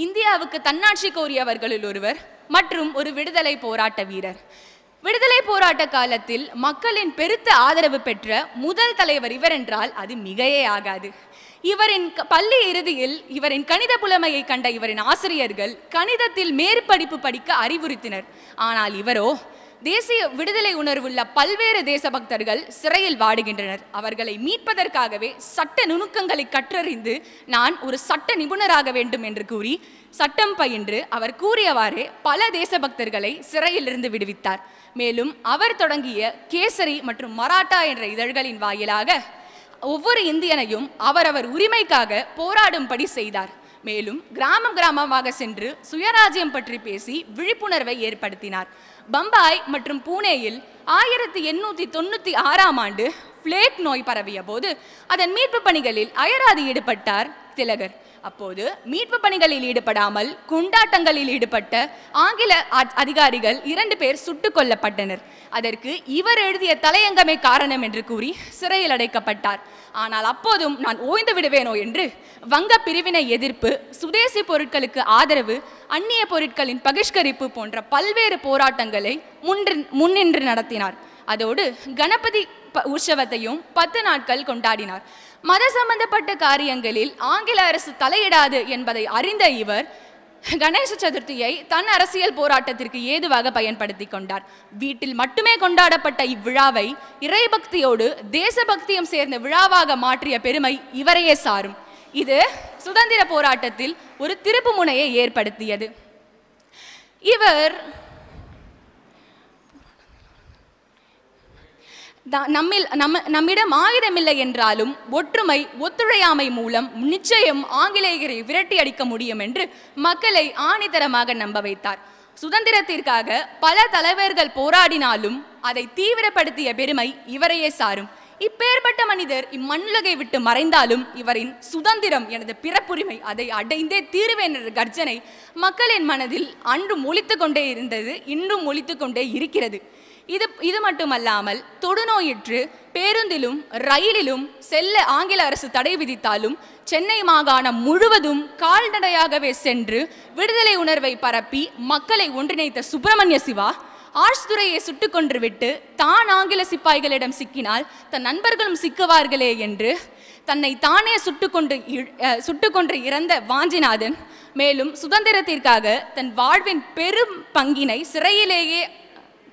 இந்தியாவுக்கு தன்னாட்சி கோரியவர்களுள் ஒருவர் மற்றும் ஒரு விடுதலை போராட்ட வீரர். விடுதலை போராட்ட காலத்தில் மக்களின் பெருத்த ஆதரவு பெற்ற முதல் தலைவர் இவர் என்றால் அது மிகையே ஆகாது. இவரின் பள்ளி இறுதியில் இவரின் கணித புலமையை கண்ட இவரின் ஆசிரியர்கள் கணிதத்தில் மேற்படிப்பு படிக்க அறிவுறுத்தினர். ஆனால் இவரோ தேசிய விடுதலை உணர்வுள்ள பல்வேறு தேசபக்தர்கள் சிறையில் வாடுகின்றனர். அவர்களை மீட்பதற்காகவே சட்ட நுணுக்கங்களை கற்றறிந்து நான் ஒரு சட்ட நிபுணராக வேண்டும் என்று கூறி சட்டம் பயின்று அவர் கூறியவாறே பல தேசபக்தர்களை சிறையிலிருந்து விடுவித்தார். மேலும் அவர் தொடங்கிய கேசரி மற்றும் மராட்டா என்ற இதழ்களின் வாயிலாக ஒவ்வொரு இந்தியனையும் அவரவர் உரிமைக்காக போராடும்படி செய்தார். மேலும் கிராமமாக சென்று சுயராஜ்யம் பற்றி பேசி விழிப்புணர்வை ஏற்படுத்தினார். பம்பாய் மற்றும் பூனேயில் 1896ஆம் ஆண்டு பிளேக் நோய் பரவிய போது அதன் மீட்பு பணிகளில் அயராது ஈடுபட்டார் திலகர். அப்போது மீட்பு பணிகளில் ஈடுபடாமல் கொண்டாட்டங்களில் ஈடுபட்ட ஆங்கில அதிகாரிகள் 2 பேர் சுட்டுக் கொல்லப்பட்டனர். அதற்கு இவர் எழுதிய தலையங்கமே காரணம் என்று கூறி சிறையில் அடைக்கப்பட்டார். ஆனால் அப்போதும் நான் ஓய்ந்து விடுவேனோ என்று வங்க பிரிவினை எதிர்ப்பு, சுதேசி பொருட்களுக்கு ஆதரவு, அந்நிய பொருட்களின் பகிஷ்கரிப்பு போன்ற பல்வேறு போராட்டங்களை முன்னின்று நடத்தினார். அதோடு கணபதி உற்சவத்தையும் 10 நாட்கள் கொண்டாடினார். மத சம்பந்தப்பட்ட காரியங்களில் ஆங்கில அரசு தலையிடாது என்பதை அறிந்த இவர் கணேச சதுர்த்தியை தன் அரசியல் போராட்டத்திற்கு ஏதுவாக பயன்படுத்தி கொண்டார். வீட்டில் மட்டுமே கொண்டாடப்பட்ட இவ்விழாவை இறைபக்தியோடு தேசபக்தியும் சேர்ந்த விழாவாக மாற்றிய பெருமை இவரையே சாரும். இது சுதந்திர போராட்டத்தில் ஒரு திருப்பு முனையை ஏற்படுத்தியது. இவர் நம்மிடம் ஆயுதமில்லை என்றாலும் ஒற்றுமை, ஒத்துழையாமை மூலம் நிச்சயம் ஆங்கிலேயரை விரட்டி அடிக்க முடியும் என்று மக்களை ஆணித்தரமாக நம்ப வைத்தார். சுதந்திரத்திற்காக பல தலைவர்கள் போராடினாலும் அதை தீவிரப்படுத்திய பெருமை இவரையே சாரும். இப்பேற்பட்ட மனிதர் இம்மண்ணுலகை விட்டு மறைந்தாலும் இவரின் சுதந்திரம் எனது பிறப்புரிமை, அதை அடைந்தே தீருவேன் என்ற கர்ஜனை மக்களின் மனதில் அன்றும் ஒலித்து கொண்டே இருந்தது, இன்றும் ஒலித்து கொண்டே இருக்கிறது. இது மட்டுமல்லாமல் தொடுநோயிற்று பேருந்திலும் ரயிலிலும் செல்ல ஆங்கில அரசு தடை விதித்தாலும் சென்னை மாகாணம் முழுவதும் கால்நடையாகவே சென்று விடுதலை உணர்வை பரப்பி மக்களை ஒன்றிணைத்த சுப்பிரமணிய சிவா ஆஷ்துரையை சுட்டுக் கொன்று விட்டு தான் ஆங்கில சிப்பாய்களிடம் சிக்கினால் தன் நண்பர்களும் சிக்குவார்களே என்று தன்னை தானே சுட்டுக்கொன்று இறந்த வாஞ்சிநாதன், மேலும் சுதந்திரத்திற்காக தன் வாழ்வின் பெரும் பங்கினை சிறையிலேயே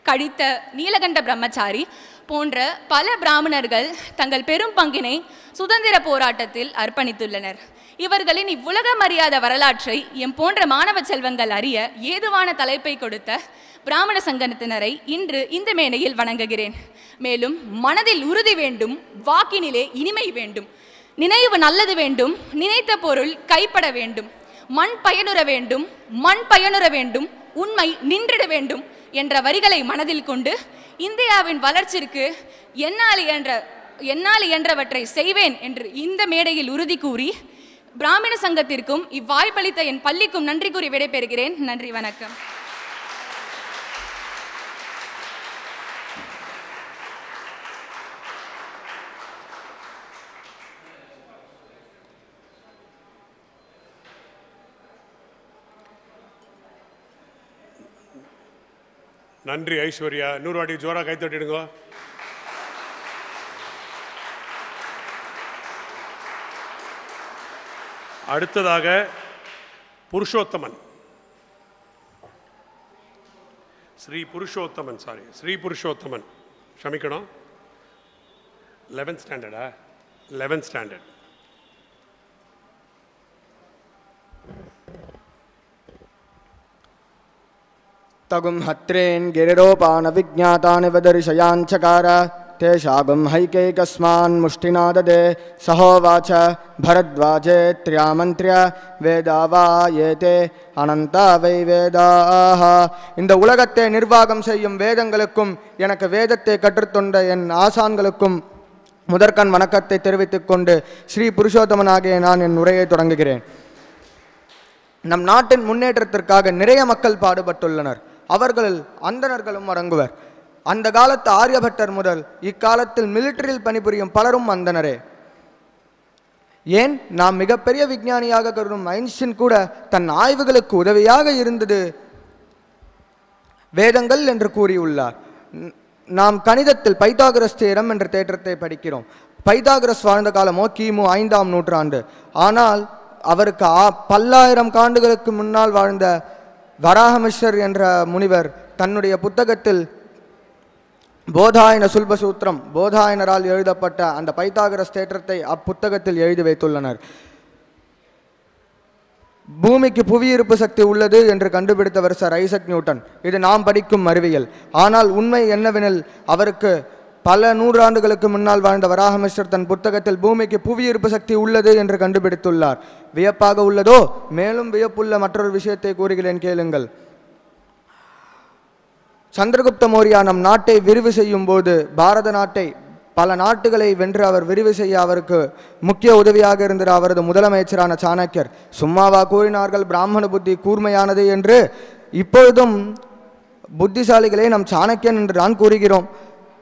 கழித்த நீலகண்ட பிரம்மச்சாரி போன்ற பல பிராமணர்கள் தங்கள் பெரும் பங்கினை சுதந்திர போராட்டத்தில் அர்ப்பணித்துள்ளனர். இவர்களின் இவ்வுலக மரியாத வரலாற்றை எம் போன்ற மாணவ செல்வங்கள் அறிய ஏதுவான தலைப்பை கொடுத்த பிராமண சங்கத்தினரை இன்று இந்த மேடையில் வணங்குகிறேன். மேலும் மனதில் உறுதி வேண்டும், வாக்கினிலே இனிமை வேண்டும், நினைவு நல்லது வேண்டும், நினைத்த பொருள் கைப்பட வேண்டும், மண் பயனுற வேண்டும், உண்மை நின்றிட வேண்டும் என்ற வரிகளை மனதில் கொண்டு இந்தியாவின் வளர்ச்சிக்கு என்னால் இயன்றவற்றை செய்வேன் என்று இந்த மேடையில் உறுதி கூறி பிராமண சங்கத்திற்கும் இவ்வாய்ப்பளித்த என் பள்ளிக்கும் நன்றி கூறி விடைபெறுகிறேன். நன்றி, வணக்கம். நன்றி ஐஸ்வர்யா. 100 வாட்டி ஜோரா கை தட்டிடுங்க. அடுத்ததாக புருஷோத்தமன், ஸ்ரீ புருஷோத்தமன் க்ஷமிக்கணும், 11th ஸ்டாண்டர்டா? 11th standard. तगुं हत्रेन् गिरिरोपान विज्ञातानि वदर्शयाञ्चकार ते शागं हैकैकस्मान् मुष्टिना ददे सहोवाच भरद्वाजे त्र्यामन्त्र्य वेदावा येते अनन्ता वै वेदाः இந்த உலகத்தை நிர்வாகம் செய்யும் வேதங்களுக்கும் எனக்கு வேதத்தை கற்றுத்தந்த என் ஆசான்களுக்கும் முதற்கண் வணக்கத்தை தெரிவித்துக் கொண்டு ஸ்ரீ புருஷோத்தமனாகிய நான் என் உரையை தொடங்குகிறேன். நம் நாட்டின் முன்னேற்றத்திற்காக நிறைய மக்கள் பாடுபட்டுள்ளனர். அவர்களில் அந்தணர்களும் அடங்குவர். அந்த காலத்து ஆரியபட்டர் முதல் இக்காலத்தில் மிலிட்டரியில் பணிபுரியும் பலரும் அந்தணரே. ஏன் நாம் மிகப்பெரிய விஞ்ஞானியாக கருதும் ஐன்ஸ்டீன் கூட தன் ஆய்வுகளுக்கு உதவியாக இருந்தது வேதங்கள் என்று கூறியுள்ளார். நாம் கணிதத்தில் பைத்தாகரஸ் தியரம் என்ற தேற்றத்தை படிக்கிறோம். பைத்தாகரஸ் வாழ்ந்த காலமோ கிமு 5ஆம் நூற்றாண்டு. ஆனால் அவருக்கு பல்லாயிரம் ஆண்டுகளுக்கு முன்னால் வாழ்ந்த வராகமிஸ்ரர் என்ற முனிவர் தன்னுடைய புத்தகத்தில் போதாயன சுல்பசூத்திரம், போதாயனரால் எழுதப்பட்ட அந்த பைத்தாகரஸ் தேற்றத்தை அப்புத்தகத்தில் எழுதி வைத்துள்ளனர். பூமிக்கு புவியீர்ப்பு சக்தி உள்ளது என்று கண்டுபிடித்தவர் சர் ஐசக் நியூட்டன். இது நாம் படிக்கும் அறிவியல். ஆனால் உண்மை என்னவெனில் அவருக்கு பல நூறாண்டுகளுக்கு முன்னால் வாழ்ந்த வராகமிஸ்ரர் தன் புத்தகத்தில் பூமிக்கு புவியீர்ப்பு சக்தி உள்ளது என்று கண்டுபிடித்துள்ளார். வியப்பாக உள்ளதோ? மேலும் வியப்புள்ள மற்றொரு விஷயத்தை கூறுகிறேன், கேளுங்கள். சந்திரகுப்த மௌரியா நம் நாட்டை விரிவு செய்யும் போது பாரத நாட்டை பல நாட்டுகளை வென்று அவர் விரிவு செய்ய அவருக்கு முக்கிய உதவியாக இருந்த அவரது முதலமைச்சரான சாணக்கியர் சும்மாவா கூறினார்கள் பிராமண புத்தி கூர்மையானது என்று? இப்பொழுதும் புத்திசாலிகளே நம் சாணக்கியன் என்று நான் கூறுகிறோம்.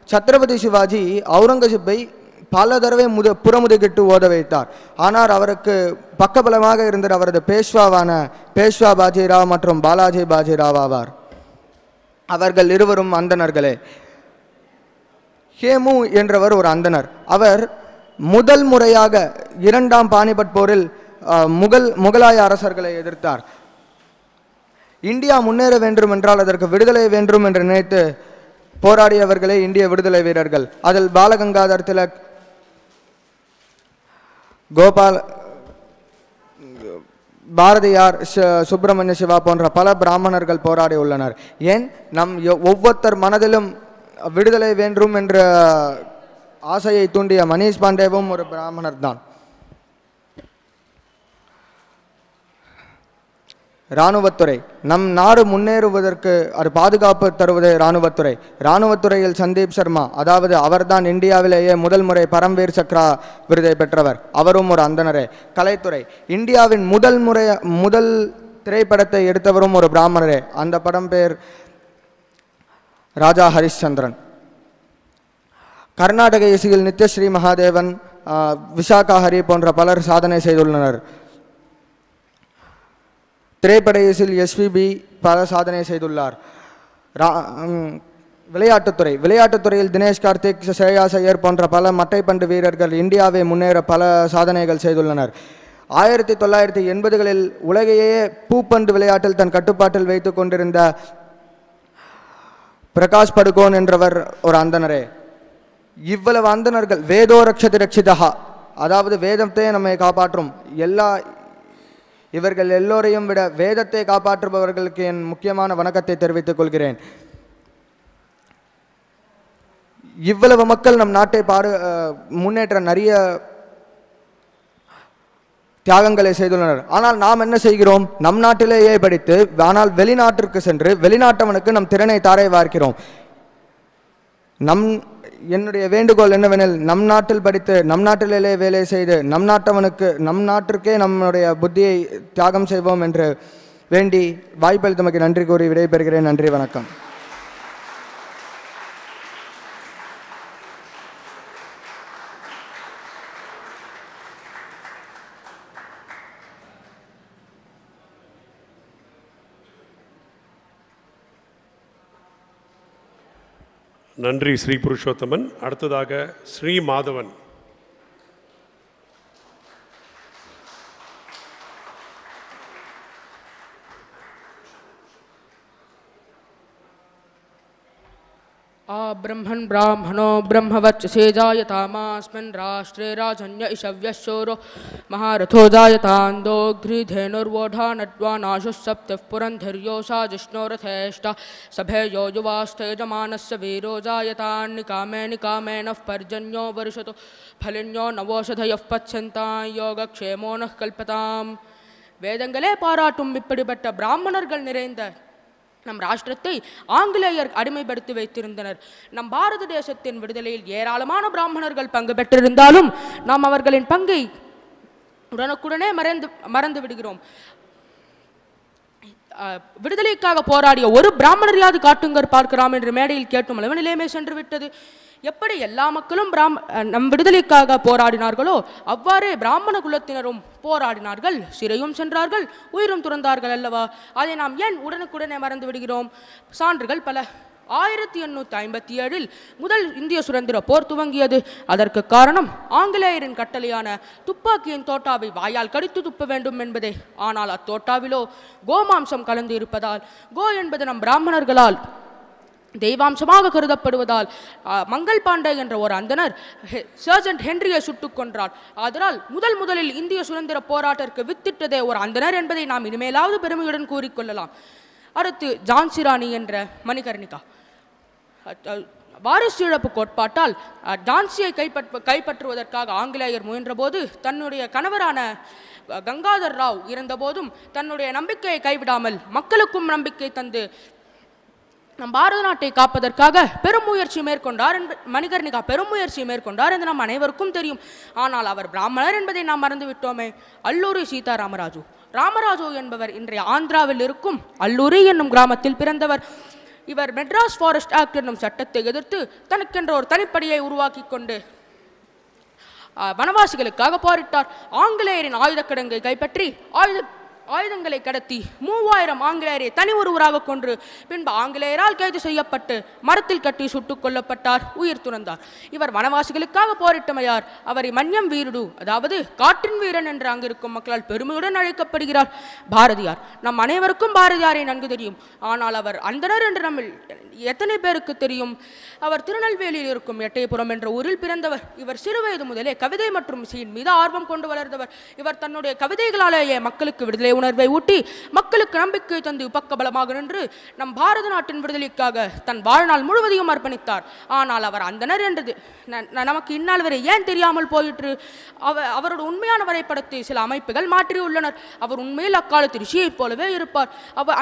சத்ரபதி சிவாஜி அவுரங்கசீப்பை பல தடவை புறமுதுகிட்டு ஓத வைத்தார். ஆனால் அவருக்கு பக்கபலமாக இருந்த அவரது பேஷ்வாவான பேஷ்வா பாஜிராவ் மற்றும் பாலாஜி பாஜிராவ் ஆவார். அவர்கள் இருவரும் அந்தணர்களே. ஹேமு என்றவர் ஒரு அந்தணர். அவர் முதல் முறையாக 2ஆம் பானிபட் போரில் முகலாய அரசர்களை எதிர்த்தார். இந்தியா முன்னேற வேண்டும் என்றால் அதற்கு விடுதலை வேண்டும் என்று நினைத்து போராடியவர்களே இந்திய விடுதலை வீரர்கள். அதில் பாலகங்காதர் திலக், கோபால், பாரதியார், சுப்பிரமணிய சிவா போன்ற பல பிராமணர்கள் போராடி உள்ளனர். ஏன் நம் ஒவ்வொருத்தர் மனதிலும் விடுதலை வேண்டும் என்ற ஆசையை தூண்டிய மணிஷ் பாண்டேவும் ஒரு பிராமணர் தான். இராணுவத்துறை நம் நாடு முன்னேறுவதற்கு அது பாதுகாப்பு தருவதே இராணுவத்துறை. இராணுவத்துறையில் சந்தீப் சர்மா, அதாவது அவர்தான் இந்தியாவிலேயே முதல் முறை பரம்வீர் சக்ரா விருதை பெற்றவர், அவரும் ஒரு அந்தணரே. கலைத்துறை இந்தியாவின் முதல் திரைப்படத்தை எடுத்தவரும் ஒரு பிராமணரே. அந்த படம் பேர் ராஜா ஹரிஷ்சந்திரன். கர்நாடக இசையில் நித்யஸ்ரீ மகாதேவன், விஷாகா ஹரி போன்ற பலர் சாதனை செய்துள்ளனர். திரைப்பட இசையில் எஸ்பிபி பல சாதனை செய்துள்ளார். விளையாட்டுத்துறையில் தினேஷ் கார்த்திக், ஸ்ரேயாஸ் ஐயர் போன்ற பல மட்டைப்பந்து வீரர்கள் இந்தியாவை முன்னேற பல சாதனைகள் செய்துள்ளனர். 1980களில் உலகையே பூப்பந்து விளையாட்டில் தன் கட்டுப்பாட்டில் வைத்து கொண்டிருந்த பிரகாஷ் படுகோன் என்றவர் ஒரு அந்தணரே. இவ்வளவு அந்தணர்கள் வேதோ ரக்ஷதி ரக்ஷிதா, அதாவது வேதத்தை நம்மை காப்பாற்றும். இவர்கள் எல்லோரையும் விட வேதத்தை காப்பாற்றுபவர்களுக்கு என் முக்கியமான வணக்கத்தை தெரிவித்துக் கொள்கிறேன். இவ்வளவு மக்கள் நம் நாட்டை முன்னேற்ற நிறைய தியாகங்களை செய்துள்ளனர். ஆனால் நாம் என்ன செய்கிறோம்? நம் நாட்டிலேயே படித்து ஆனால் வெளிநாட்டிற்கு சென்று வெளிநாட்டவனுக்கு நம் திறனை தாரை வார்க்கிறோம். என்னுடைய வேண்டுகோள் என்னவெனில், நம் நாட்டில் படித்து நம் நாட்டிலே வேலை செய்து நம் நாட்டிற்கே நம்முடைய புத்தியை தியாகம் செய்வோம் என்று வேண்டி வாய்ப்பளித்தமைக்கு நன்றி கூறி விடைபெறுகிறேன். நன்றி, வணக்கம். நன்றி ஸ்ரீ புருஷோத்தமன். அடுத்ததாக ஸ்ரீ மாதவன். ब्रह्मन् ब्राह्मणो ब्रह्मवर्चसे जायतामास्मिन् राष्ट्रे राजन्य इषव्यशोरो महारथो जायतान्दोघ्रिधेनुर्वोढानड्वानाशुः सप्तः पुरन्धर्यो सा जिष्णोरथेष्टा सभेयो युवास्तेजमानस्य वीरो जायतान्निकामे निकामेनः पर्जन्यो वर्षतो फलिन्यो नवोषधयः पच्छन्तां योगक्षेमो नः कल्पताम् வேதங்களே பாராட்டும் இப்படிப்பட்ட பிராமணர்கள் நிறைந்த நம் ராஷ்டிரத்தை ஆங்கிலேயர் அடிமைப்படுத்தி வைத்திருந்தனர். நம் பாரத தேசத்தின் விடுதலையில் ஏராளமான பிராமணர்கள் பங்கு பெற்றிருந்தாலும் நாம் அவர்களின் பங்கை உடனுக்குடனே மறந்து விடுகிறோம். விடுதலைக்காக போராடிய ஒரு பிராமணரையாவது காட்டுங்கர் பார்க்கலாம் என்று மேடையில் கேட்டும் அளவு நிலைமை சென்று விட்டது. எப்படி எல்லா மக்களும் நம் விடுதலைக்காக போராடினார்களோ அவ்வாறே பிராமண குலத்தினரும் போராடினார்கள், சிறையும் சென்றார்கள், உயிரும் துறந்தார்கள் அல்லவா? அதை நாம் ஏன் உடனுக்குடனே மறந்து விடுகிறோம்? சான்றுகள் பல. 1857 முதல் இந்திய சுதந்திர போர் துவங்கியது. அதற்கு காரணம் ஆங்கிலேயரின் கட்டளையான துப்பாக்கியின் தோட்டாவை வாயால் கடித்து துப்ப வேண்டும் என்பதே. ஆனால் அத்தோட்டாவிலோ கோமாம்சம் கலந்து இருப்பதால், கோ என்பது நம் பிராமணர்களால் தெய்வாம்சமாக கருதப்படுவதால் மங்கள் பாண்டே என்ற ஒரு அந்தனர் சர்ஜென்ட் ஹென்ரியை சுட்டுக் கொன்றார். அதனால் முதலில் இந்திய சுதந்திர போராட்டத்திற்கு வித்திட்டதே ஒரு அந்தனர் என்பதை நாம் இனிமேலாவது பெருமையுடன் கூறிக்கொள்ளலாம். அடுத்து ஜான்சி ராணி என்ற மணிகர்ணிகா. வாரிசு இழப்பு கோட்பாட்டால் ஜான்சியை கைப்பற்றுவதற்காக ஆங்கிலேயர் முயன்றபோது தன்னுடைய கணவரான கங்காதர் ராவ் இருந்தபோதும் தன்னுடைய நம்பிக்கையை கைவிடாமல் மக்களுக்கும் நம்பிக்கை தந்து நம் பாரத நாட்டை காப்பதற்காக பெரும் முயற்சி மேற்கொண்டார். மணிகர்ணிகா பெரும் முயற்சி மேற்கொண்டார் என்று நாம் அனைவருக்கும் தெரியும். ஆனால் அவர் பிராமணர் என்பதை நாம் மறந்துவிட்டோமே. அல்லூரி சீதாராமராஜு. ராமராஜு என்பவர் இன்றைய ஆந்திராவில் இருக்கும் அல்லூரி என்னும் கிராமத்தில் பிறந்தவர். இவர் மெட்ராஸ் ஃபாரஸ்ட் ஆக்ட் என்னும் சட்டத்தை எதிர்த்து தனக்கென்ற ஒரு தனிப்படையை உருவாக்கி கொண்டு வனவாசிகளுக்காக போரிட்டார். ஆங்கிலேயரின் ஆயுத கிடங்கை கைப்பற்றி ஆயுதங்களை கடத்தி 3000 ஆங்கிலேயரை தனி ஒருவராக கொன்று பின்பு ஆங்கிலேயரால் கைது செய்யப்பட்டு மரத்தில் கட்டி சுட்டுக் கொல்லப்பட்டார், உயிர் துறந்தார். இவர் வனவாசிகளுக்காக போரிட்டமையார். அவரை மன்யம் வீருடு, அதாவது காற்றின் வீரன் என்று அங்கிருக்கும் மக்களால் பெருமையுடன் அழைக்கப்படுகிறார். பாரதியார். நம் அனைவருக்கும் பாரதியாரை நன்கு தெரியும். ஆனால் அவர் அந்தனர் என்று நம்ம எத்தனை பேருக்கு தெரியும்? அவர் திருநெல்வேலியில் இருக்கும் எட்டயபுரம் என்ற ஊரில் பிறந்தவர். இவர் சிறுவயது முதலே கவிதை மற்றும் இசையின் மீது ஆர்வம் கொண்டு வளர்ந்தவர். இவர் தன்னுடைய கவிதைகளாலேயே மக்களுக்கு விடுதலை உணர்வை ஊட்டி மக்களுக்கு நம்பிக்கை தந்து பக்கபலமாக நின்று நம் பாரத நாட்டின் விடுதலைக்காக தன் வாழ்நாள் முழுவதையும் அர்ப்பணித்தார். ஆனால் அவர் அந்தனர் என்றது நமக்கு இந்நாள் வரை ஏன் தெரியாமல் போயிற்று? அவரோட உண்மையான வரைபடத்தை சில அமைப்புகள் மாற்றியுள்ளனர். அவர் உண்மையில் அக்காலத்து ரிஷியைப் போலவே இருப்பார்.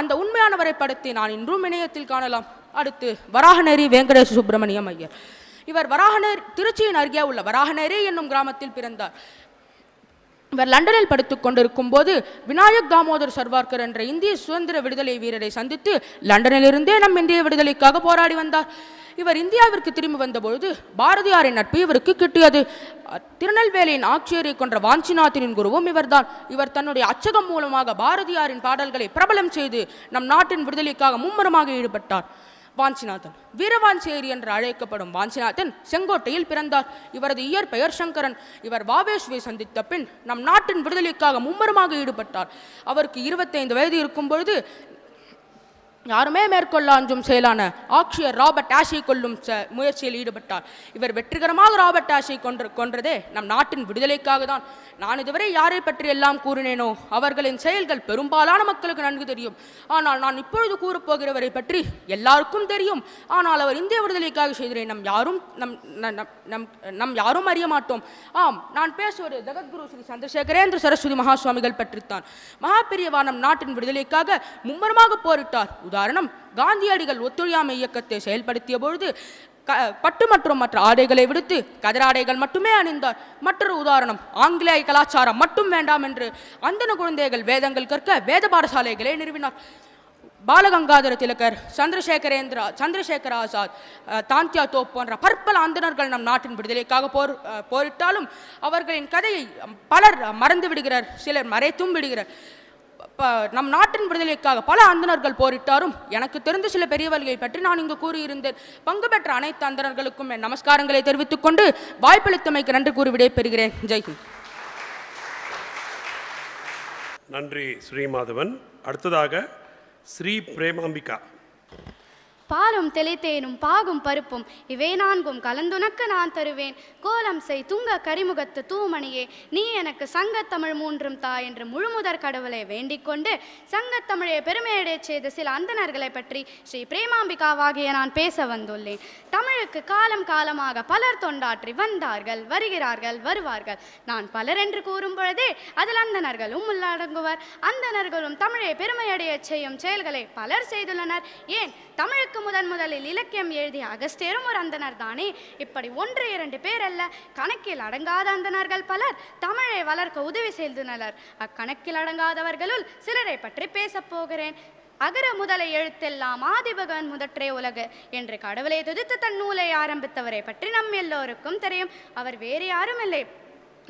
அந்த உண்மையான வரைபடத்தை நான் இன்றும் இணையத்தில் காணலாம். அடுத்து வராகநேரி வெங்கடேச சுப்பிரமணியம் ஐயர். இவர் திருச்சியின் அருகே உள்ள வராகநேரி என்னும் கிராமத்தில் பிறந்தார். இவர் லண்டனில் படித்துக் கொண்டிருக்கும் போது விநாயக் தாமோதர் சர்வார்கர் என்ற இந்திய சுதந்திர விடுதலை வீரரை சந்தித்து லண்டனிலிருந்தே நம் இந்திய விடுதலைக்காக போராடி வந்தார். இவர் இந்தியாவிற்கு திரும்பி வந்தபொழுது பாரதியாரின் நட்பு இவருக்கு கிட்டியது. திருநெல்வேலியின் ஆட்சியரை கொன்ற வாஞ்சிநாதனின் குருவும் இவர்தான். இவர் தன்னுடைய அச்சகம் மூலமாக பாரதியாரின் பாடல்களை பிரபலம் செய்து நம் நாட்டின் விடுதலைக்காக மும்முரமாக ஈடுபட்டார். வாஞ்சிநாதன். வீரவாஞ்சேரி என்று அழைக்கப்படும் வாஞ்சிநாதன் செங்கோட்டையில் பிறந்தார். இவரது இயற்பெயர் சங்கரன். இவர் வாவேஸ்வை சந்தித்த பின் நம் நாட்டின் விடுதலைக்காக மும்முரமாக ஈடுபட்டார். அவருக்கு 25 வயது இருக்கும் பொழுது யாருமே மேற்கொள்ள அஞ்சும் செயலான ஆட்சியர் ராபர்ட் ஆஷை கொல்லும் முயற்சியில் ஈடுபட்டார். இவர் வெற்றிகரமாக ராபர்ட் ஆஷை கொன்றதே நம் நாட்டின் விடுதலைக்காக தான். நான் இதுவரை யாரை பற்றி எல்லாம் கூறினேனோ அவர்களின் செயல்கள் பெரும்பாலான மக்களுக்கு நன்கு தெரியும். ஆனால் நான் இப்பொழுது கூறப்போகிறவரை பற்றி எல்லாருக்கும் தெரியும். ஆனால் அவர் இந்திய விடுதலைக்காக செய்ததை நம் யாரும் அறிய மாட்டோம். ஆம், நான் பேசுவது ஜகத்குரு ஸ்ரீ சந்திரசேகரேந்திர சரஸ்வதி மகாசுவாமிகள் பற்றித்தான். மகாபெரியவா நம் நாட்டின் விடுதலைக்காக மும்முரமாக போரிட்டார். உதாரணம், காந்தியடிகள் ஒத்துழையாமை இயக்கத்தை செயல்படுத்திய பொழுது பட்டு மற்றும் மற்ற ஆடைகளை விடுத்து கதிராடைகள் மட்டுமே அணிந்தார். மற்றொரு உதாரணம், ஆங்கிலேய கலாச்சாரம் மட்டும் வேண்டாம் என்று அந்தன குழந்தைகள் வேதங்கள் கற்க வேத பாடசாலைகளை நிறுவினார். பாலகங்காதர திலகர், சந்திரசேகர ஆசாத், தாந்தியா தோப் போன்ற பற்பல அந்தனர்கள் நம் நாட்டின் விடுதலைக்காக போரிட்டாலும் அவர்களின் கதையை பலர் மறந்து விடுகிறார், சிலர் மறைத்தும் விடுகிறார். நம் நாட்டின் விடுதலைக்காக பல அந்தனர்கள் போரிட்டாரும் எனக்கு தெரிந்த சில பெரியவர்களை பற்றி நான் இங்கு கூறியிருந்தேன். பங்கு பெற்ற அனைத்து அந்தனர்களுக்கும் என் நமஸ்காரங்களை தெரிவித்துக் கொண்டு வாய்ப்பளித்தமைக்கு நன்றி கூறி விடைபெறுகிறேன். ஜெய்ஹிந்த். நன்றி ஸ்ரீமாதவன். அடுத்ததாக ஸ்ரீ பிரேமாம்பிகா. பாலும் தெளித்தேனும் பாகும் பருப்பும் இவை நான்கும் கலந்துனக்கு நான் தருவேன். கோலம் செய் துங்க கரிமுகத்து தூமணியே, நீ எனக்கு சங்கத்தமிழ் மூன்றும் தா என்று முழுமுதற் கடவுளை வேண்டிக் கொண்டு சங்கத்தமிழை பெருமையடையச் செய்த சில அந்தணர்களை பற்றி ஸ்ரீ பிரேமாம்பிகாவாகிய நான் பேச வந்துள்ளேன். தமிழுக்கு காலம் காலமாக பலர் தொண்டாற்றி வந்தார்கள், வருகிறார்கள், வருவார்கள். நான் பலர் என்று கூறும் பொழுதே அதில் அந்தணர்களும் உள்ளடங்குவர். அந்தணர்களும் தமிழை பெருமையடையச் செய்யும் செயல்களை பலர் செய்துள்ளனர். ஏன், தமிழுக்கு முதலில் இலக்கியம் எழுதிய அகஸ்தியரும் ஒரு அந்தனர் தானே. இப்படி 1-2 பேர் அல்ல, கணக்கில் அடங்காத அந்தணர்கள் பலர் தமிழை வளர்க்க உதவி செய்துள்ளனர். அக்கணக்கில் அடங்காதவர்களுள் சிலரை பற்றி பேசப் போகிறேன். அகர முதலை எழுத்தெல்லாம் ஆதிபகவன் முதற்றே உலகு என்று கடவுளை துதித்து தன் நூலை ஆரம்பித்தவரை பற்றி நம் எல்லோருக்கும் தெரியும். அவர் வேறு யாரும் இல்லை,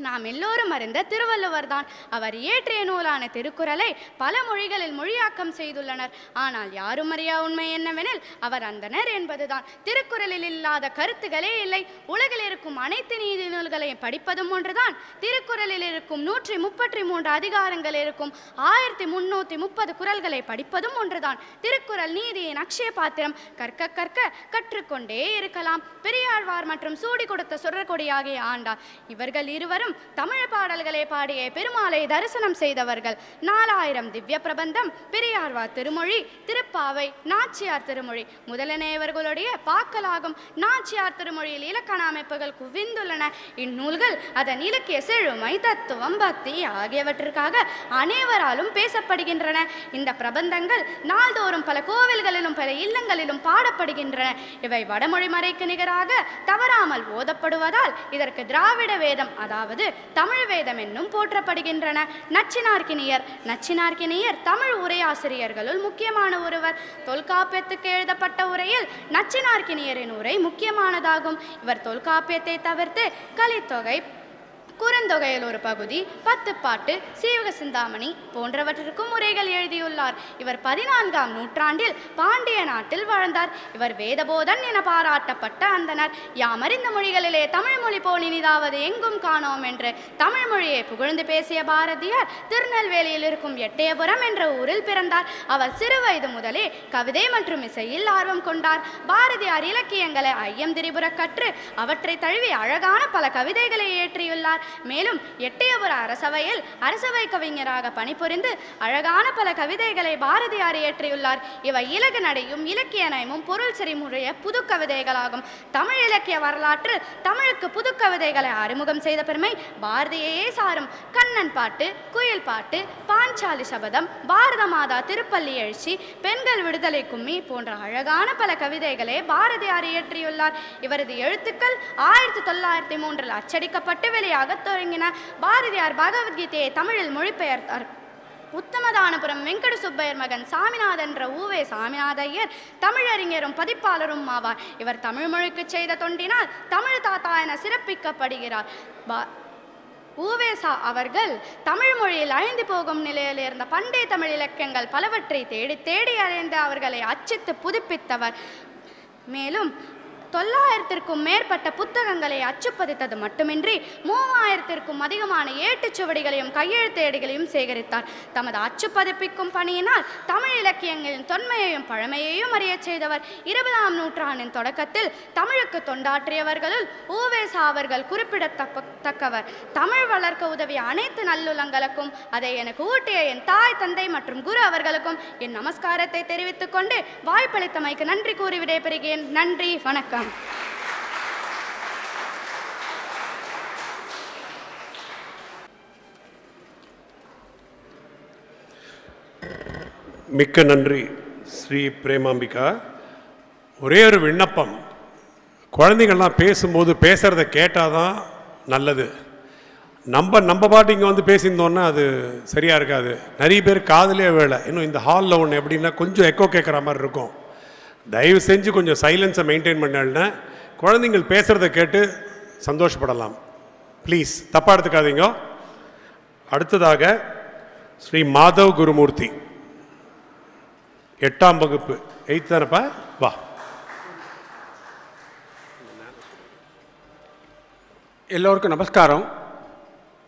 நாம் எல்லோரும் அறிந்த திருவள்ளுவர் தான். அவர் இயற்றிய நூலான திருக்குறளை பல மொழிகளில் மொழியாக்கம் செய்துள்ளனர். ஆனால் யாரும் அறியா உண்மை என்னவெனில் அவர் அந்தனர் என்பதுதான். திருக்குறளில் இல்லாத கருத்துகளே இல்லை. உலகில் இருக்கும் அனைத்து நீதி நூல்களையும் படிப்பதும் ஒன்றுதான். திருக்குறளில் இருக்கும் 133 அதிகாரங்கள் இருக்கும் 1330 குறள்களை படிப்பதும் ஒன்றுதான். திருக்குறள் நீதியின் அக்ஷய பாத்திரம். கற்க கற்க கற்றுக்கொண்டே இருக்கலாம். பெரியாழ்வார் மற்றும் சூடி கொடுத்த சுடர்கொடியாகிய ஆண்டார் இவர்கள் இருவரும் தமிழ் பாடல்களை பாடிய பெருமாளை தரிசனம் செய்தவர்கள். 4000 திவ்ய பிரபந்தம், பெரியாழ்வார் திருமொழி, திருப்பாவை, நாச்சியார் திருமொழி முதலனையவர்களுடைய பாக்கலாகும். நாச்சியார் திருமொழியில் இலக்கண அமைப்புகள் குவிந்துள்ளன. இந்நூல்கள் அதன் இலக்கிய செழுமை, தத்துவம், பக்தி ஆகியவற்றிற்காக அனைவராலும் பேசப்படுகின்றன. இந்த பிரபந்தங்கள் நாள்தோறும் பல கோவில்களிலும் பல இல்லங்களிலும் பாடப்படுகின்றன. இவை வடமொழி மறைக்கு நிகராக தவறாமல் ஓதப்படுவதால் இதற்கு திராவிட வேதம், அதாவது தமிழ் வேதம் என்னும் போற்றப்படுகின்றன. நச்சினார்க்கினியர் தமிழ் உரையாசிரியர்களுள் முக்கியமான ஒருவர். தொல்காப்பியத்துக்கு எழுதப்பட்ட உரையில் நச்சினார்க்கினியரின் உரை முக்கியமானதாகும். இவர் தொல்காப்பியத்தை தவிர்த்து கலித்தொகை, குறுந்தொகையில் ஒரு பகுதி, 10 பாட்டு, சீவக சிந்தாமணி போன்றவற்றிற்கும் உரைகள் எழுதியுள்ளார். இவர் 14ஆம் நூற்றாண்டில் பாண்டிய நாட்டில் வாழ்ந்தார். இவர் வேதபோதன் என பாராட்டப்பட்ட அந்தனர். யாமறிந்த மொழிகளிலே தமிழ் மொழி போல் இனிதாவது எங்கும் காணோம் என்று தமிழ் மொழியை புகழ்ந்து பேசிய பாரதியார் திருநெல்வேலியில் இருக்கும் எட்டயபுரம் என்ற ஊரில் பிறந்தார். அவர் சிறு வயது முதலே கவிதை மற்றும் இசையில் ஆர்வம் கொண்டார். பாரதியார் இலக்கியங்களை ஐயம் திரிபுர கற்று அவற்றை தழுவி அழகான பல கவிதைகளை இயற்றியுள்ளார். மேலும் எட்டயபுர அரசவையில் அரசவை கவிஞராக பணிபுரிந்து அழகான பல கவிதைகளை பாரதியார் இயற்றியுள்ளார். இவை இலகு நடையும் இலக்கிய நயமும் பொருள் செறிமுறைய புது கவிதைகளாகும். தமிழ் இலக்கிய வரலாற்றில் தமிழுக்கு புது கவிதைகளை அறிமுகம் செய்த பெருமை பாரதியையே சாரும். கண்ணன் பாட்டு, குயில் பாட்டு, பாஞ்சாலி சபதம், பாரத மாதா திருப்பள்ளி எழுச்சி, பெண்கள் விடுதலை கும்மி போன்ற அழகான பல கவிதைகளை பாரதியார் இயற்றியுள்ளார். இவரது எழுத்துக்கள் 1903 அச்சடிக்கப்பட்டு வெளியாக தொடங்கின. பாரதியார் பகவத்கீதையை தமிழில் மொழிபெயர்த்தார். உத்தமதானபுரம் வெங்கட சுப்பையர் மகன் சாமிநாதன் என்ற ஊவே சாமிநாத ஐயர் தமிழறிஞரும் பதிப்பாளரும் ஆவார். இவர் தமிழ் மொழிக்கு செய்த தொண்டினால் தமிழ் தாத்தா என சிறப்பிக்கப்படுகிறார். ஊவேசா அவர்கள் தமிழ் மொழியில் அழிந்து போகும் நிலையில் இருந்த பண்டைய தமிழ் இலக்கியங்கள் பலவற்றை தேடி தேடி அறிந்து அவர்களை அச்சித்து புதுப்பித்தவர். மேலும் 900க்கும் மேற்பட்ட புத்தகங்களை அச்சுப்பதித்தது மட்டுமின்றி 3000க்கும் அதிகமான ஏட்டுச்சுவடிகளையும் கையெழுத்தேடுகளையும் சேகரித்தார். தமது அச்சுப்பதிப்பிக்கும் பணியினால் தமிழ் இலக்கியங்களின் தொன்மையையும் பழமையையும் அறியச் செய்தவர். 20ஆம் நூற்றாண்டின் தொடக்கத்தில் தமிழுக்கு தொண்டாற்றியவர்களுள் ஊவேசா அவர்கள் குறிப்பிடத்தக்கவர். தமிழ் வளர்க்க உதவிய அனைத்து நல்லுள்ளங்களுக்கும் அதை எனக்கு ஊட்டிய என் தாய், தந்தை மற்றும் குரு அவர்களுக்கும் என் நமஸ்காரத்தை தெரிவித்துக் கொண்டு வாய்ப்பளித்தமைக்கு நன்றி கூறி விடைபெறுகிறேன். நன்றி, வணக்கம். மிக்க நன்றி ஸ்ரீ பிரேமாம்பிகா. ஒரே ஒரு விண்ணப்பம், குழந்தைங்கள்லாம் பேசும்போது பேசுகிறத கேட்டால் தான் நல்லது. நம்ம பாட்டு இங்கே வந்து பேசியிருந்தோன்னா அது சரியாக இருக்காது. நிறைய பேர் காதலே வேலை. இன்னும் இந்த ஹாலில் ஒன்று எப்படின்னா கொஞ்சம் எக்கோ கேட்குற மாதிரி இருக்கும். தயவு செஞ்சு கொஞ்சம் சைலன்ஸை மெயின்டைன் பண்ணால்னா குழந்தைங்கள் பேசுகிறத கேட்டு சந்தோஷப்படலாம். ப்ளீஸ் தப்பாக எடுத்துக்காதீங்க. அடுத்ததாக ஸ்ரீ மாதவ் குருமூர்த்தி, 8ஆம் வகுப்பு, 8th தானப்பா, வா. எல்லோருக்கும் நமஸ்காரம்.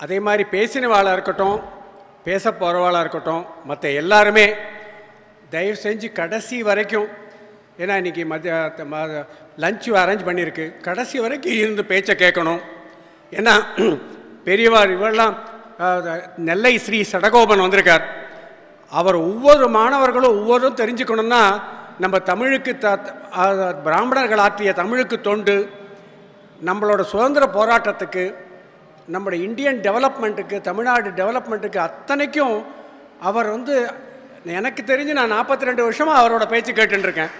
அதே மாதிரி பேசினவாளாக இருக்கட்டும், பேச போகிறவாளாக இருக்கட்டும், மற்ற எல்லாருமே தயவு செஞ்சு கடைசி வரைக்கும் ஏன்னா இன்றைக்கி லஞ்சு அரேஞ்ச் பண்ணியிருக்கு. கடைசி வரைக்கும் இருந்து பேச்சை கேட்கணும். ஏன்னா பெரியவார் இவெல்லாம் நெல்லை ஸ்ரீ சடகோபன் வந்திருக்கார். அவர் ஒவ்வொரு மாணவர்களும் ஒவ்வொருவரும் தெரிஞ்சுக்கணுன்னா நம்ம தமிழுக்கு பிராமணர்கள் ஆற்றிய தமிழுக்கு தொண்டு, நம்மளோட சுதந்திர போராட்டத்துக்கு, நம்மளோட இந்தியன் டெவலப்மெண்ட்டுக்கு, தமிழ்நாடு டெவலப்மெண்ட்டுக்கு அத்தனைக்கும் அவர் எனக்கு தெரிஞ்சு நான் 42 வருஷமாக அவரோட பேச்சு கேட்டுருக்கேன்.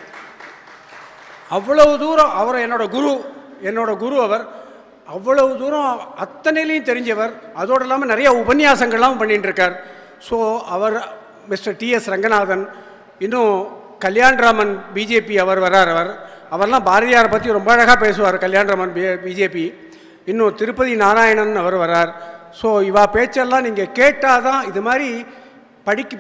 அவ்வளவு தூரம் அவர் என்னோட குரு அவர். அவ்வளவு தூரம் அத்தனையிலையும் தெரிஞ்சவர். அதோடு இல்லாமல் நிறைய உபன்யாசங்கள்லாம் பண்ணிகிட்டு இருக்கார். ஸோ அவர் மிஸ்டர் டிஎஸ் ரங்கநாதன், இன்னும் கல்யாண்ராமன் பிஜேபி அவர் வரார். அவர்லாம் பாரதியாரை பற்றி ரொம்ப அழகாக பேசுவார். கல்யாண்ராமன் பிஜேபி. இன்னும் திருப்பதி நாராயணன் அவர் வரார். ஸோ இவா பேச்செல்லாம் நீங்கள் கேட்டால் தான், இது மாதிரி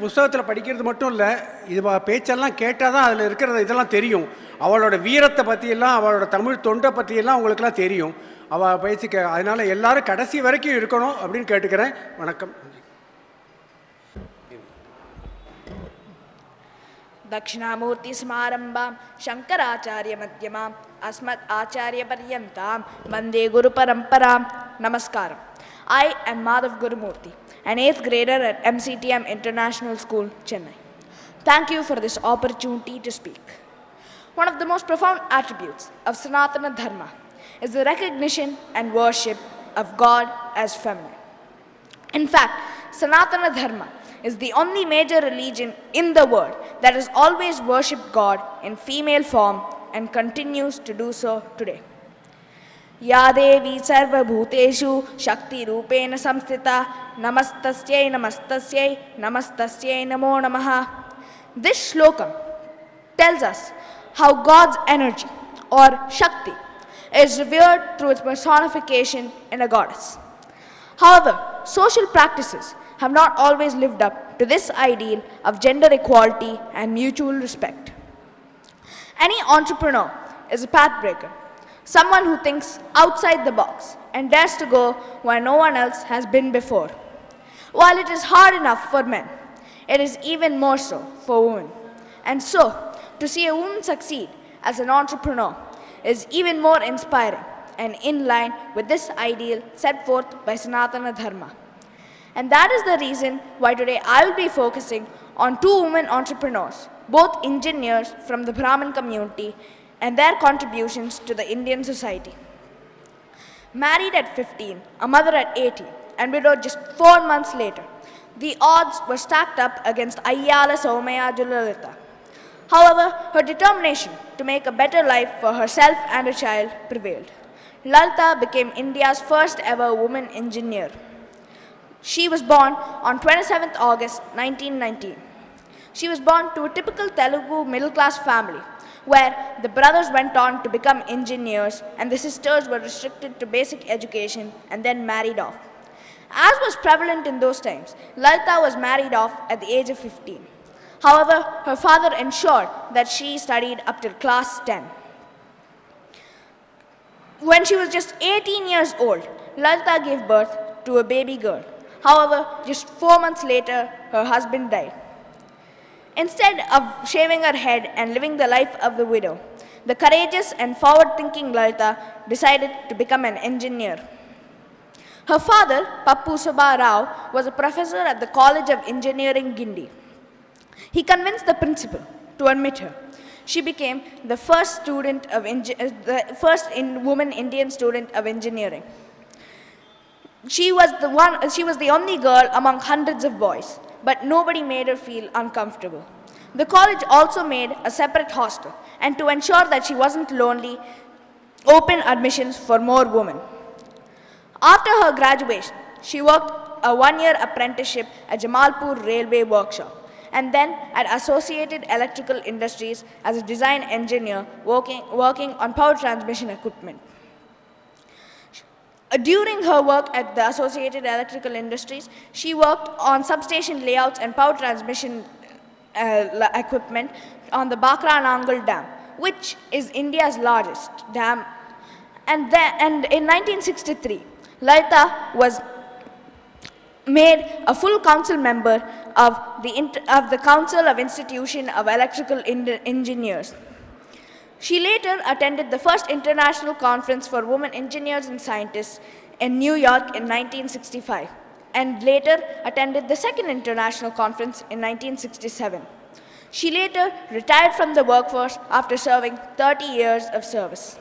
புஸ்தகத்தில் படிக்கிறது மட்டும் இல்லை, இது பேச்செல்லாம் கேட்டால் தான் அதில் இருக்கிறது இதெல்லாம் தெரியும். அவளோட வீரத்தை பற்றியெல்லாம், அவளோட தமிழ் தொண்டை பற்றியெல்லாம் உங்களுக்கெல்லாம் தெரியும். அவள் பேச்சு அதனால் எல்லாரும் கடைசி வரைக்கும் இருக்கணும் அப்படின்னு கேட்டுக்கிறேன். வணக்கம். दक्षिणामूर्ति समारंभां शंकराचार्य मध्यमां अस्मत् आचार्य पर्यन्तां वंदे गुरु परंपरां. Namaskaram. I am Madhav Gurumurthy, an 8th grader at MCTM International School, Chennai. Thank you for this opportunity to speak. One of the most profound attributes of Sanatana Dharma is the recognition and worship of God as feminine. In fact, Sanatana Dharma is the only major religion in the world that has always worshipped God in female form and continues to do so today. Ya Devi Sarva Bhuteshu Shakti Rupena Samstita Namastasyai Namastasyai Namastasyai Namo Namaha. This shloka tells us how God's energy or Shakti is revered through its personification in a goddess. However, social practices have not always lived up to this ideal of gender equality and mutual respect. Any entrepreneur is a pathbreaker, someone who thinks outside the box and dares to go where no one else has been before. While it is hard enough for men, it is even more so for women. And so, to see a woman succeed as an entrepreneur is even more inspiring and in line with this ideal set forth by Sanatana Dharma. And that is the reason why today I will be focusing on 2 women entrepreneurs, both engineers from the Brahmin community, and their contributions to the Indian society. Married at 15, a mother at 18, and widowed just 4 months later, the odds were stacked up against Ayyala Somaya Julalita. However, her determination to make a better life for herself and her child prevailed. Lalita became India's first ever woman engineer. She was born on 27th August 1919. She was born to a typical Telugu middle-class family, where the brothers went on to become engineers and the sisters were restricted to basic education and then married off. As was prevalent in those times, Lalita was married off at the age of 15. However, her father ensured that she studied up till class 10. When she was just 18 years old, Lalita gave birth to a baby girl. However, just 4 months later, her husband died. Instead of shaving her head and living the life of the widow, the courageous and forward-thinking Lalita decided to become an engineer. Her father, Pappu Subba Rao, was a professor at the College of Engineering, Gindi. He convinced the principal to admit her. She became the first woman Indian student of engineering. She was the only girl among hundreds of boys, but nobody made her feel uncomfortable. The college also made a separate hostel, and to ensure that she wasn't lonely, opened admissions for more women. After her graduation, she worked a 1-year apprenticeship at Jamalpur Railway Workshop, and then at Associated Electrical Industries as a design engineer working on power transmission equipment. During her work at the Associated Electrical Industries, she worked on substation layouts and power transmission equipment on the Bakra Nangal Dam, which is India's largest dam. And in 1963, Lalita was made a full council member of the Council of Institution of Electrical Engineers. She later attended the first International Conference for Women Engineers and Scientists in New York in 1965, and later attended the second International Conference in 1967. She later retired from the workforce after serving 30 years of service.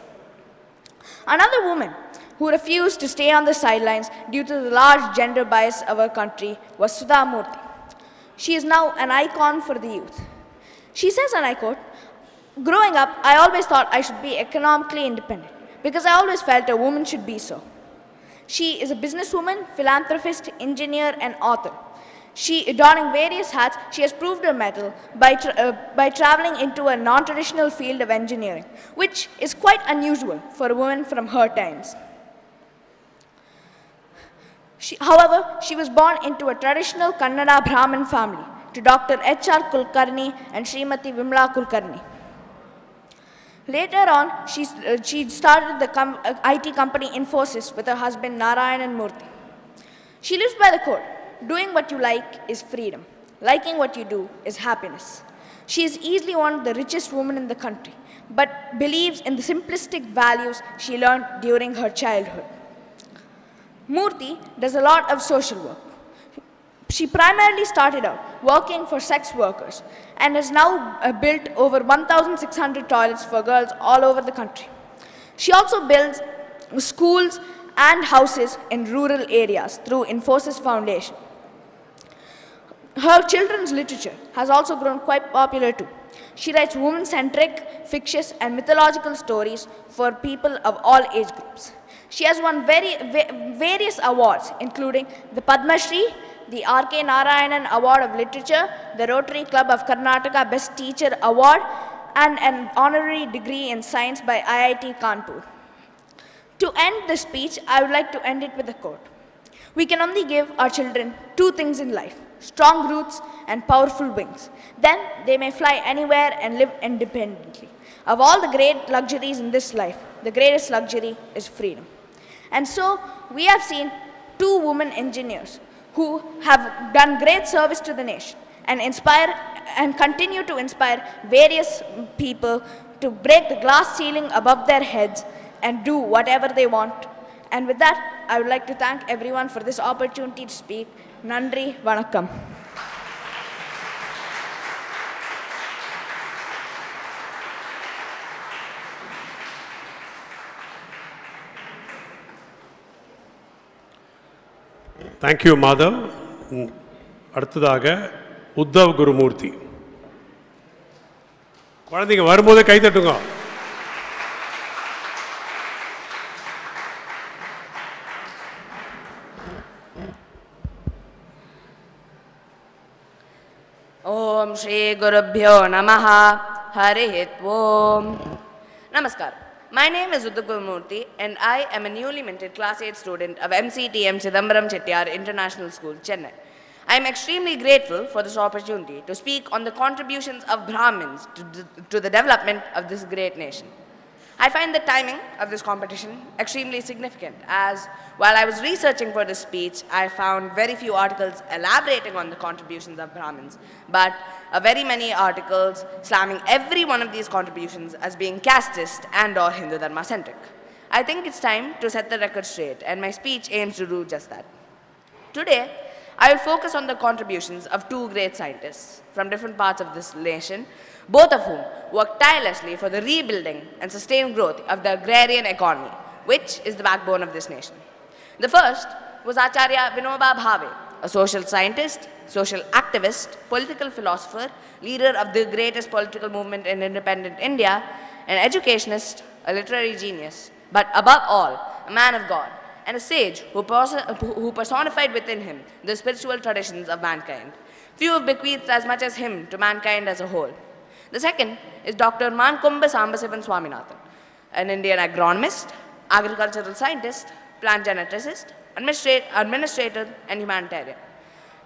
Another woman who refused to stay on the sidelines due to the large gender bias of our country was Sudha Murthy. She is now an icon for the youth. She says, and I quote, "Growing up, I always thought I should be economically independent because I always felt a woman should be so." She is a businesswoman, philanthropist, engineer, and author. She, donning various hats, she has proved her mettle by traveling into a non-traditional field of engineering, which is quite unusual for a woman from her times. However, she was born into a traditional Kannada Brahmin family to Dr. H.R. Kulkarni and Srimati Vimla Kulkarni. Later on, she started the IT company Infosys with her husband Narayanan Murthy. She lives by the code. Doing what you like is freedom. Liking what you do is happiness. She is easily one of the richest women in the country, but believes in the simplistic values she learned during her childhood. Murthy does a lot of social work. She primarily started out working for sex workers and has now built over 1,600 toilets for girls all over the country. She also builds schools and houses in rural areas through Infosys Foundation. Her children's literature has also grown quite popular too. She writes woman-centric, fictitious, and mythological stories for people of all age groups. She has won various awards, including the Padma Shri, the R.K. Narayanan Award of Literature, the Rotary Club of Karnataka Best Teacher Award, and an honorary degree in science by IIT Kanpur. To end this speech, I would like to end it with a quote. "We can only give our children two things in life: strong roots and powerful wings. Then they may fly anywhere and live independently. Of all the great luxuries in this life, the greatest luxury is freedom." And so we have seen two women engineers who have done great service to the nation and inspire and continue to inspire various people to break the glass ceiling above their heads and do whatever they want. And with that, I would like to thank everyone for this opportunity to speak. Nandri Vanakkam. Thank you, Madhav. அடுத்ததாக உத்தவ் குருமூர்த்தி. குழந்தைங்க வரும்போதே கை தட்டுங்க. Om Shri Gurubhyo Namaha Harihit Om. Namaskar. My name is Uddhav Gurumurthy and I am a newly minted Class 8 student of MCTM Chidambaram Chettiar International School, Chennai. I am extremely grateful for this opportunity to speak on the contributions of Brahmins to the development of this great nation. I find the timing of this competition extremely significant, as while I was researching for this speech, I found very few articles elaborating on the contributions of Brahmins, but very many articles slamming every one of these contributions as being casteist and/or Hindu Dharma centric. I think it's time to set the record straight, and my speech aims to do just that. Today, I will focus on the contributions of two great scientists from different parts of this nation, both of whom worked tirelessly for the rebuilding and sustained growth of the agrarian economy, which is the backbone of this nation. The first was Acharya Vinoba Bhave, a social scientist, social activist, political philosopher, leader of the greatest political movement in independent India, an educationist, a literary genius, but above all, a man of God, and a sage who personified within him the spiritual traditions of mankind. Few have bequeathed as much as him to mankind as a whole. The second is Dr. Mankumba Sambasivan Swaminathan, an Indian agronomist, agricultural scientist, plant geneticist, administrator, and humanitarian.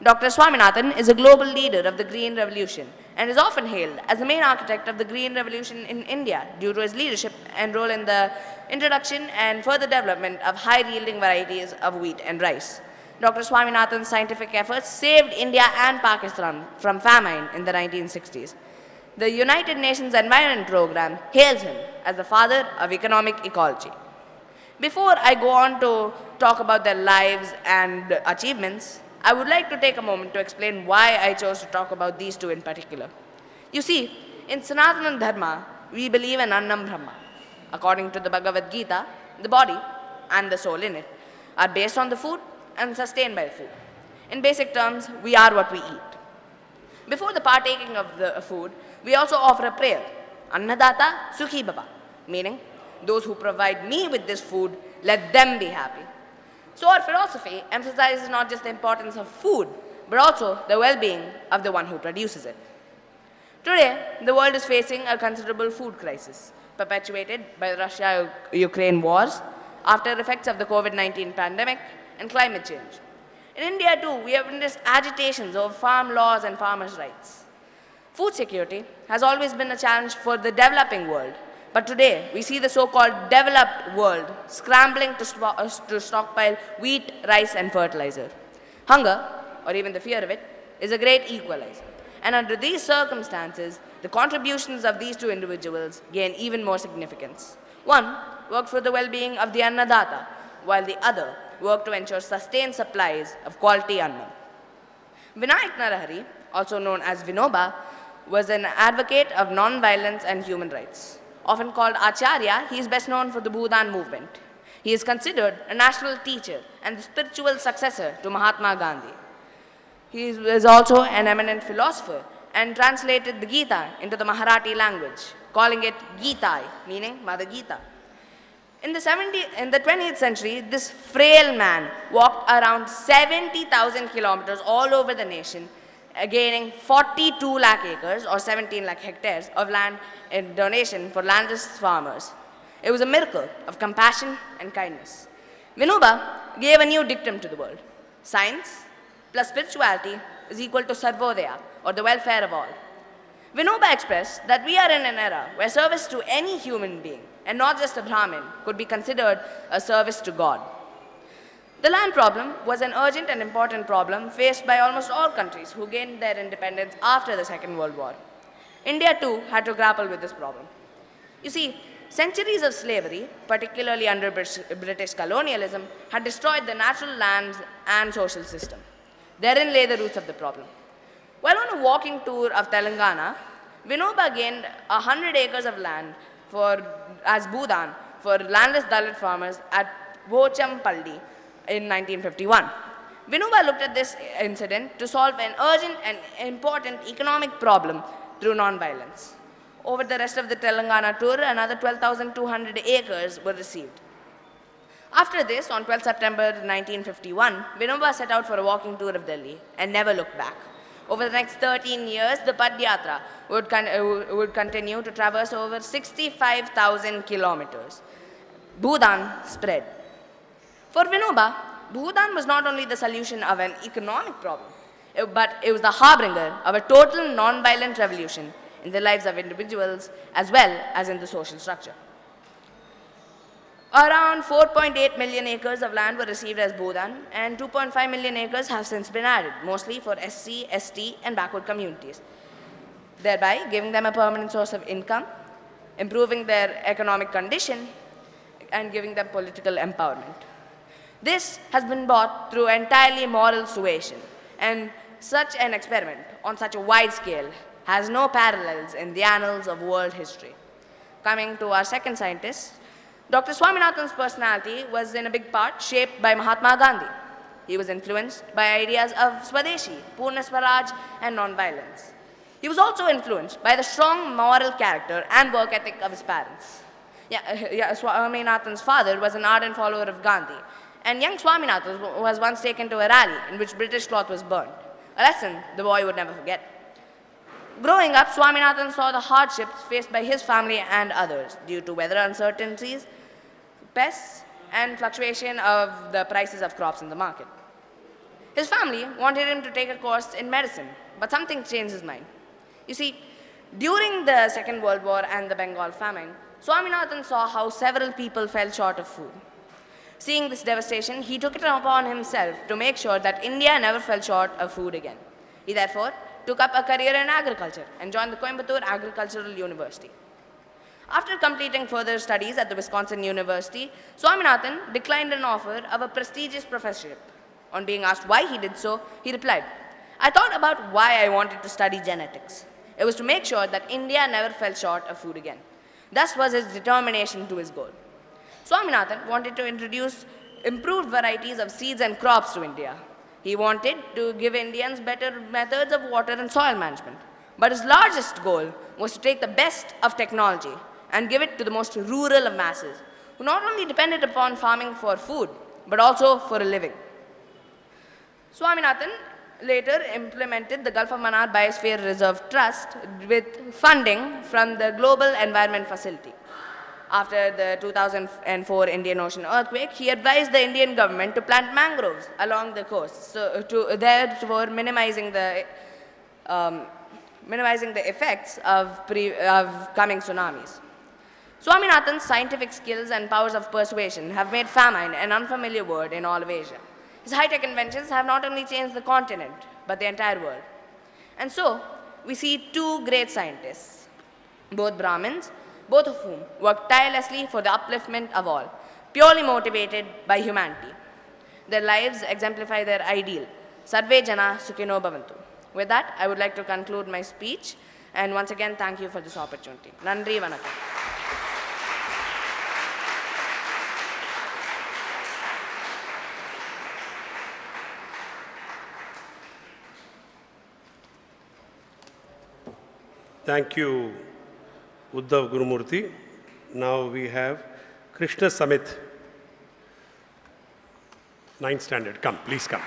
Dr. Swaminathan is a global leader of the Green Revolution and is often hailed as the main architect of the Green Revolution in India due to his leadership and role in the introduction and further development of high-yielding varieties of wheat and rice. Dr. Swaminathan's scientific efforts saved India and Pakistan from famine in the 1960s. the United Nations Environment Program hails him as the father of economic ecology. Before I go on to talk about their lives and achievements, I would like to take a moment to explain why I chose to talk about these two in particular. You see, in Sanatana Dharma, we believe in Annam Brahma. According to the Bhagavad Gita, the body and the soul in it are based on the food and sustained by the food. In basic terms, we are what we eat. Before the partaking of the food, we also offer a prayer, Annadata Sukhi Bhava, meaning, those who provide me with this food, let them be happy. So our philosophy emphasizes not just the importance of food, but also the well-being of the one who produces it. Today, the world is facing a considerable food crisis, perpetuated by the Russia-Ukraine wars, after effects of the COVID-19 pandemic and climate change. In India too, we have witnessed agitations over farm laws and farmers' rights. Food security has always been a challenge for the developing world, but today we see the so-called developed world scrambling to stockpile wheat, rice and fertilizer. Hunger, or even the fear of it, is a great equalizer. And under these circumstances, the contributions of these two individuals gain even more significance. One worked for the well-being of the Annadata, while the other worked to ensure sustained supplies of quality Annam. Vinayak Narahari, also known as Vinoba, was an advocate of non-violence and human rights. Often called Acharya, he is best known for the Bhudan movement. He is considered a national teacher and the spiritual successor to Mahatma Gandhi. He is also an eminent philosopher and translated the Gita into the Marathi language, calling it Gitai, meaning Mother Gita. In the 20th century, this frail man walked around 70,000 kilometers all over the nation, gaining 42 lakh acres or 17 lakh hectares of land in donation for landless farmers. It was a miracle of compassion and kindness. Vinoba gave a new dictum to the world. Science plus spirituality is equal to Sarvodaya, or the welfare of all. Vinoba expressed that we are in an era where service to any human being, and not just a Brahmin, could be considered a service to God. The land problem was an urgent and important problem faced by almost all countries who gained their independence after the Second World War. India too had to grapple with this problem. You see, centuries of slavery, particularly under British colonialism, had destroyed the natural lands and social system. Therein lay the roots of the problem. While on a walking tour of Telangana, Vinoba gained 100 acres of land as Bhudan for landless Dalit farmers at Bochampalli in 1951. Vinoba looked at this incident to solve an urgent and important economic problem through non-violence. Over the rest of the Telangana tour, another 12,200 acres were received. After this, on 12 September 1951, Vinoba set out for a walking tour of Delhi and never looked back. Over the next 13 years, the Padyatra would continue to traverse over 65,000 kilometers. Bhudan spread. For Vinoba, Bhudan was not only the solution of an economic problem, but it was the harbinger of a total non-violent revolution in the lives of individuals as well as in the social structure. Around 4.8 million acres of land were received as Bhudan, and 2.5 million acres have since been added, mostly for SC, ST, and backward communities, thereby giving them a permanent source of income, improving their economic condition, and giving them political empowerment. This has been brought through entirely moral suasion, and such an experiment on such a wide scale has no parallels in the annals of world history. Coming to our second scientist, Dr. Swaminathan's personality was in a big part shaped by Mahatma Gandhi. He was influenced by ideas of Swadeshi, Purna Swaraj, and non-violence. He was also influenced by the strong moral character and work ethic of his parents. Swaminathan's father was an ardent follower of Gandhi, and young Swaminathan was once taken to a rally in which British cloth was burnt, a lesson the boy would never forget. Growing up, Swaminathan saw the hardships faced by his family and others due to weather uncertainties, pests, and fluctuation of the prices of crops in the market. His family wanted him to take a course in medicine, but something changed his mind. You see, during the Second World War and the Bengal famine, Swaminathan saw how several people fell short of food. Seeing this devastation, he took it upon himself to make sure that India never fell short of food again. He therefore took up a career in agriculture and joined the Coimbatore Agricultural University. After completing further studies at the Wisconsin University, Swaminathan declined an offer of a prestigious professorship. On being asked why he did so, he replied, "I thought about why I wanted to study genetics. It was to make sure that India never fell short of food again." Thus was his determination to his goal. Swaminathan wanted to introduce improved varieties of seeds and crops to India. He wanted to give Indians better methods of water and soil management. But his largest goal was to take the best of technology and give it to the most rural of masses, who not only depended upon farming for food, but also for a living. Swaminathan later implemented the Gulf of Mannar Biosphere Reserve Trust with funding from the Global Environment Facility. After the 2004 Indian Ocean earthquake, he advised the Indian government to plant mangroves along the coast, therefore minimizing the effects of coming tsunamis. Swaminathan's scientific skills and powers of persuasion have made famine an unfamiliar word in all of Asia. His high-tech inventions have not only changed the continent, but the entire world. And so, we see two great scientists, both Brahmins, both of whom worked tirelessly for the upliftment of all, purely motivated by humanity. Their lives exemplify their ideal, Sarve Jana Sukhino Bhavantu. With that, I would like to conclude my speech, and once again, thank you for this opportunity. Nandri Vanakkam. Thank you, Uddhav Gurumurthy. Now we have Krishna Samit, 9th standard. Come, please come.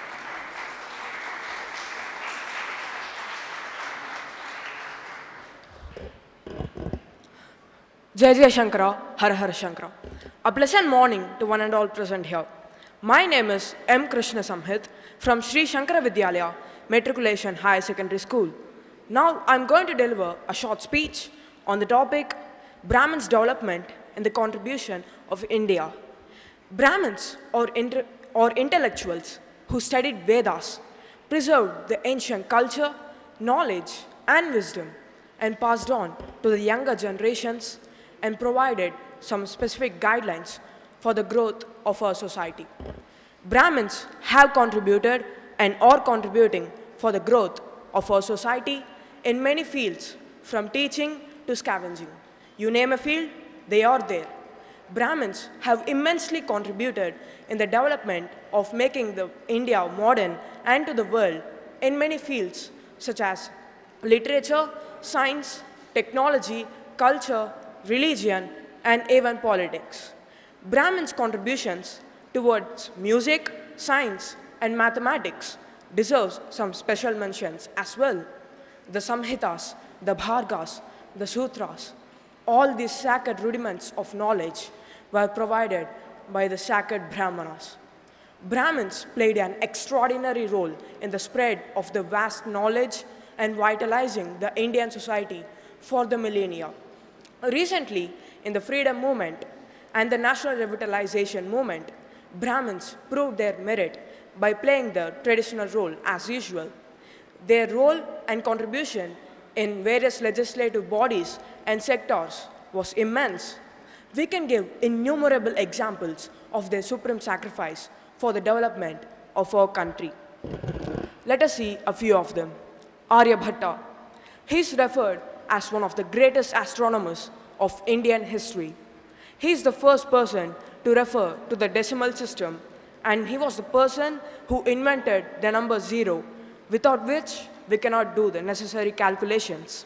Jai Jai Shankara, Har Har Shankara. A pleasant morning to one and all present here. My name is M. Krishna Samhit from Sri Shankara Vidyalaya, Matriculation Higher Secondary School. Now I'm going to deliver a short speech on the topic Brahmins' development and the contribution of India. Brahmins or intellectuals who studied Vedas preserved the ancient culture, knowledge and wisdom and passed on to the younger generations and provided some specific guidelines for the growth of our society. Brahmins have contributed and are contributing for the growth of our society in many fields, from teaching to scavenging. You name a field, they are there. Brahmins have immensely contributed in the development of making India modern and to the world in many fields, such as literature, science, technology, culture, religion, and even politics. Brahmins' contributions towards music, science, and mathematics deserves some special mentions as well. The Samhitas, the Bhargas, the Sutras, all these sacred rudiments of knowledge were provided by the sacred Brahmanas. Brahmins played an extraordinary role in the spread of the vast knowledge and vitalizing the Indian society for the millennia. Recently, in the freedom movement and the national revitalization movement, Brahmins proved their merit by playing their traditional role as usual. Their role and contribution in various legislative bodies and sectors was immense. We can give innumerable examples of their supreme sacrifice for the development of our country. Let us see a few of them. Aryabhatta. He is referred as one of the greatest astronomers of Indian history. He is the first person to refer to the decimal system, and he was the person who invented the number 0, without which we cannot do the necessary calculations.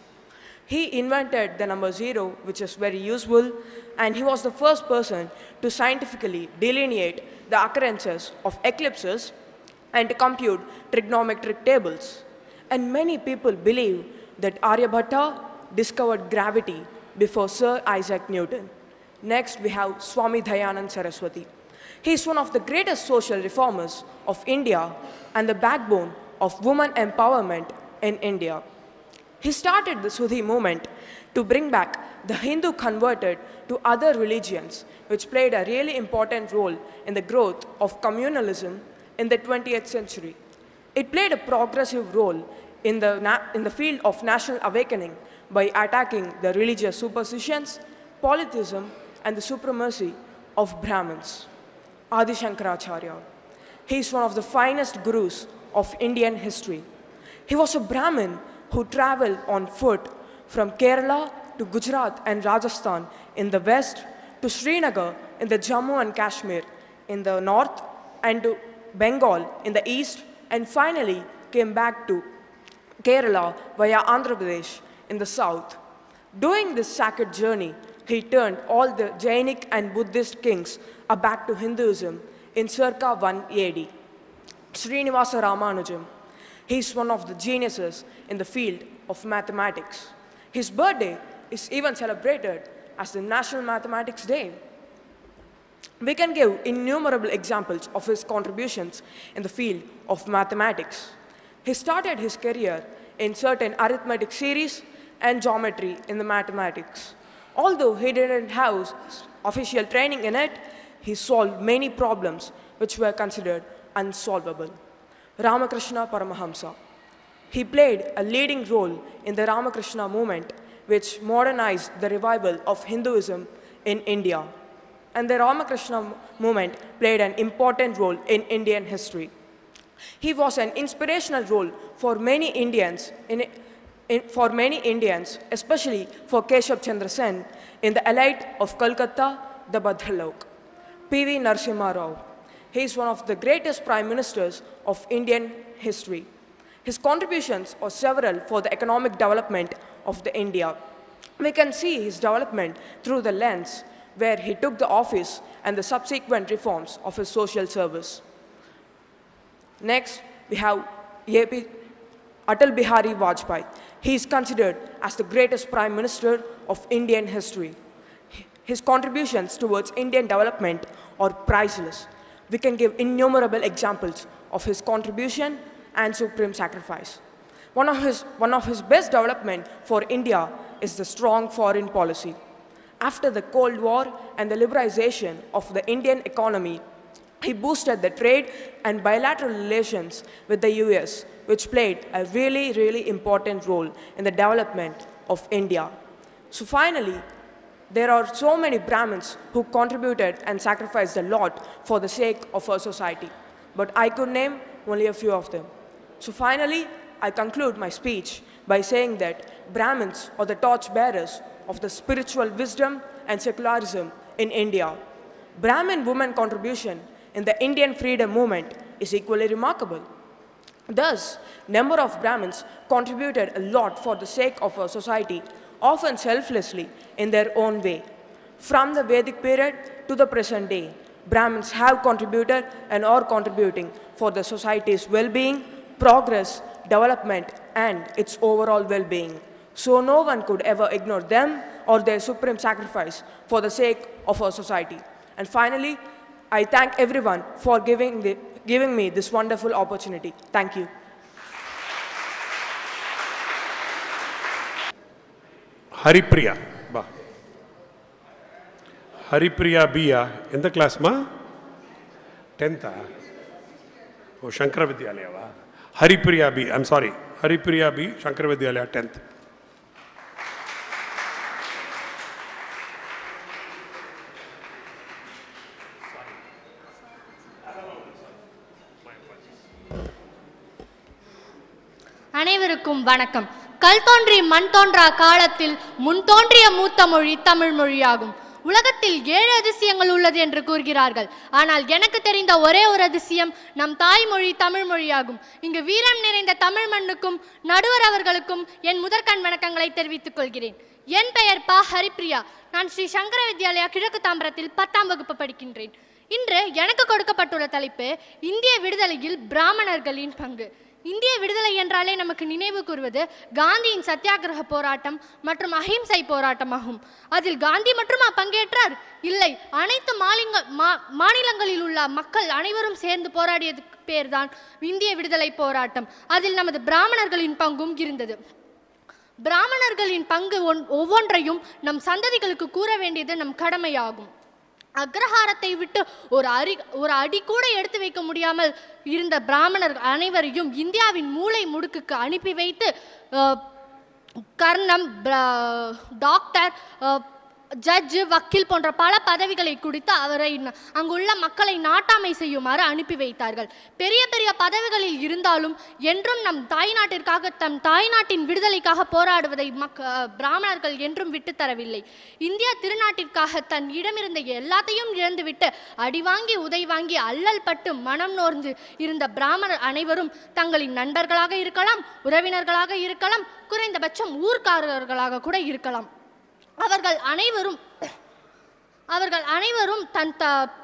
He invented the number 0, which is very useful, and he was the first person to scientifically delineate the occurrences of eclipses and to compute trigonometric tables. And many people believe that Aryabhatta discovered gravity before Sir Isaac Newton. Next, we have Swami Dayanand Saraswati. He is one of the greatest social reformers of India and the backbone of women empowerment in India. He started the Sudhi movement to bring back the Hindu converted to other religions, which played a really important role in the growth of communalism in the 20th century. It played a progressive role in the field of national awakening by attacking the religious superstitions, polytheism, and the supremacy of Brahmins. Adi Shankaracharya. He is one of the finest gurus of Indian history. He was a Brahmin who traveled on foot from Kerala to Gujarat and Rajasthan in the west, to Srinagar in the Jammu and Kashmir in the north, and to Bengal in the east, and finally came back to Kerala via Andhra Pradesh in the south. During this sacred journey, he turned all the Jainic and Buddhist kings back to Hinduism in circa 1 AD. Srinivasa Ramanujam. He is one of the geniuses in the field of mathematics. His birthday is even celebrated as the National Mathematics Day. We can give innumerable examples of his contributions in the field of mathematics. He started his career in certain arithmetic series and geometry in the mathematics. Although he didn't have official training in it, he solved many problems which were considered unsolvable. Ramakrishna Paramahamsa. He played a leading role in the Ramakrishna movement, which modernized the revival of Hinduism in India. And the Ramakrishna movement played an important role in Indian history. He was an inspirational role for many Indians, especially for Keshav Chandra Sen, in the elite of Kolkata, the Bhadralok. P.V. Narasimha Rao. He is one of the greatest prime ministers of Indian history. His contributions are several for the economic development of the India. We can see his development through the lens where he took the office and the subsequent reforms of his social service. Next, we have Atal Bihari Vajpayee. He is considered as the greatest prime minister of Indian history. His contributions towards Indian development are priceless. We can give innumerable examples of his contribution and supreme sacrifice. One of his best development for India is the strong foreign policy. After the Cold War and the liberalization of the Indian economy, he boosted the trade and bilateral relations with the US, which played a really, really important role in the development of India. So finally, there are so many Brahmins who contributed and sacrificed a lot for the sake of our society, but I could name only a few of them. So finally, I conclude my speech by saying that Brahmins are the torchbearers of the spiritual wisdom and secularism in India. Brahmin women contribution in the Indian freedom movement is equally remarkable. Thus, number of Brahmins contributed a lot for the sake of our society, often selflessly in their own way. From the Vedic period to the present day, Brahmins have contributed and are contributing for the society's well-being, progress, development, and its overall well-being. So no one could ever ignore them or their supreme sacrifice for the sake of our society. And finally, I thank everyone for giving me this wonderful opportunity. Thank you. Haripriya, ba. Haripriya B, in the class, ma? 10th. Oh, Shankara Vidyalaya, va. Haripriya B, I'm sorry. Haripriya B, Shankara Vidyalaya, 10th. அனைவருக்கும் வணக்கம். கல் தோன்றி மண் தோன்றா காலத்தில் முன் தோன்றிய மூத்த மொழி தமிழ் மொழியாகும். உலகத்தில் 7 அதிசயங்கள் உள்ளது என்று கூறுகிறார்கள். ஆனால் எனக்கு தெரிந்த ஒரே ஒரு அதிசயம் நம் தாய்மொழி தமிழ் மொழியாகும். இங்கு வீரம் நிறைந்த தமிழ் மண்ணுக்கும் நடுவர் அவர்களுக்கும் என் முதற்கண் வணக்கங்களை தெரிவித்துக் கொள்கிறேன். என் பெயர் பா ஹரிப்பிரியா. நான் ஸ்ரீ சங்கர வித்யாலயா கிழக்கு தாம்பரத்தில் 10ஆம் வகுப்பு படிக்கின்றேன். இன்று எனக்கு கொடுக்கப்பட்டுள்ள தலைப்பு இந்திய விடுதலையில் பிராமணர்களின் பங்கு. இந்திய விடுதலை என்றாலே நமக்கு நினைவு கூறுவது காந்தியின் சத்தியாகிரக போராட்டம் மற்றும் அஹிம்சை போராட்டமாகும். அதில் காந்தி மட்டுமா பங்கேற்றார்? இல்லை, அனைத்து மாநிலங்களில் உள்ள மக்கள் அனைவரும் சேர்ந்து போராடியதுக்கு பேர்தான் இந்திய விடுதலை போராட்டம். அதில் நமது பிராமணர்களின் பங்கும் இருந்தது. பிராமணர்களின் பங்கு ஒவ்வொன்றையும் நம் சந்ததிகளுக்கு கூற வேண்டியது நம் கடமையாகும். அக்ரஹாரத்தை விட்டு ஒரு அடி கூட எடுத்து வைக்க முடியாமல் இருந்த பிராமணர் அனைவரையும் இந்தியாவின் மூலை முடுக்குக்கு அனுப்பி வைத்து கர்ணம், டாக்டர், ஜட்ஜு, வக்கீல் போன்ற பல பதவிகளை கொடுத்து அவரை அங்குள்ள மக்களை நாட்டாமை செய்யுமாறு அனுப்பி வைத்தார்கள். பெரிய பெரிய பதவிகளில் இருந்தாலும் என்றும் நம் தாய்நாட்டிற்காக, தம் தாய்நாட்டின் விடுதலைக்காக போராடுவதை பிராமணர்கள் என்றும் விட்டு தரவில்லை. இந்தியா திருநாட்டிற்காக தன் இடமிருந்த எல்லாத்தையும் இழந்துவிட்டு அடி வாங்கி உதை வாங்கி அல்லல் பட்டு மனம் நோர்ந்து இருந்த பிராமணர் அனைவரும் தங்களின் நண்பர்களாக இருக்கலாம், உறவினர்களாக இருக்கலாம், குறைந்தபட்சம் ஊர்க்காரர்களாக கூட இருக்கலாம். அவர்கள் அனைவரும் தன்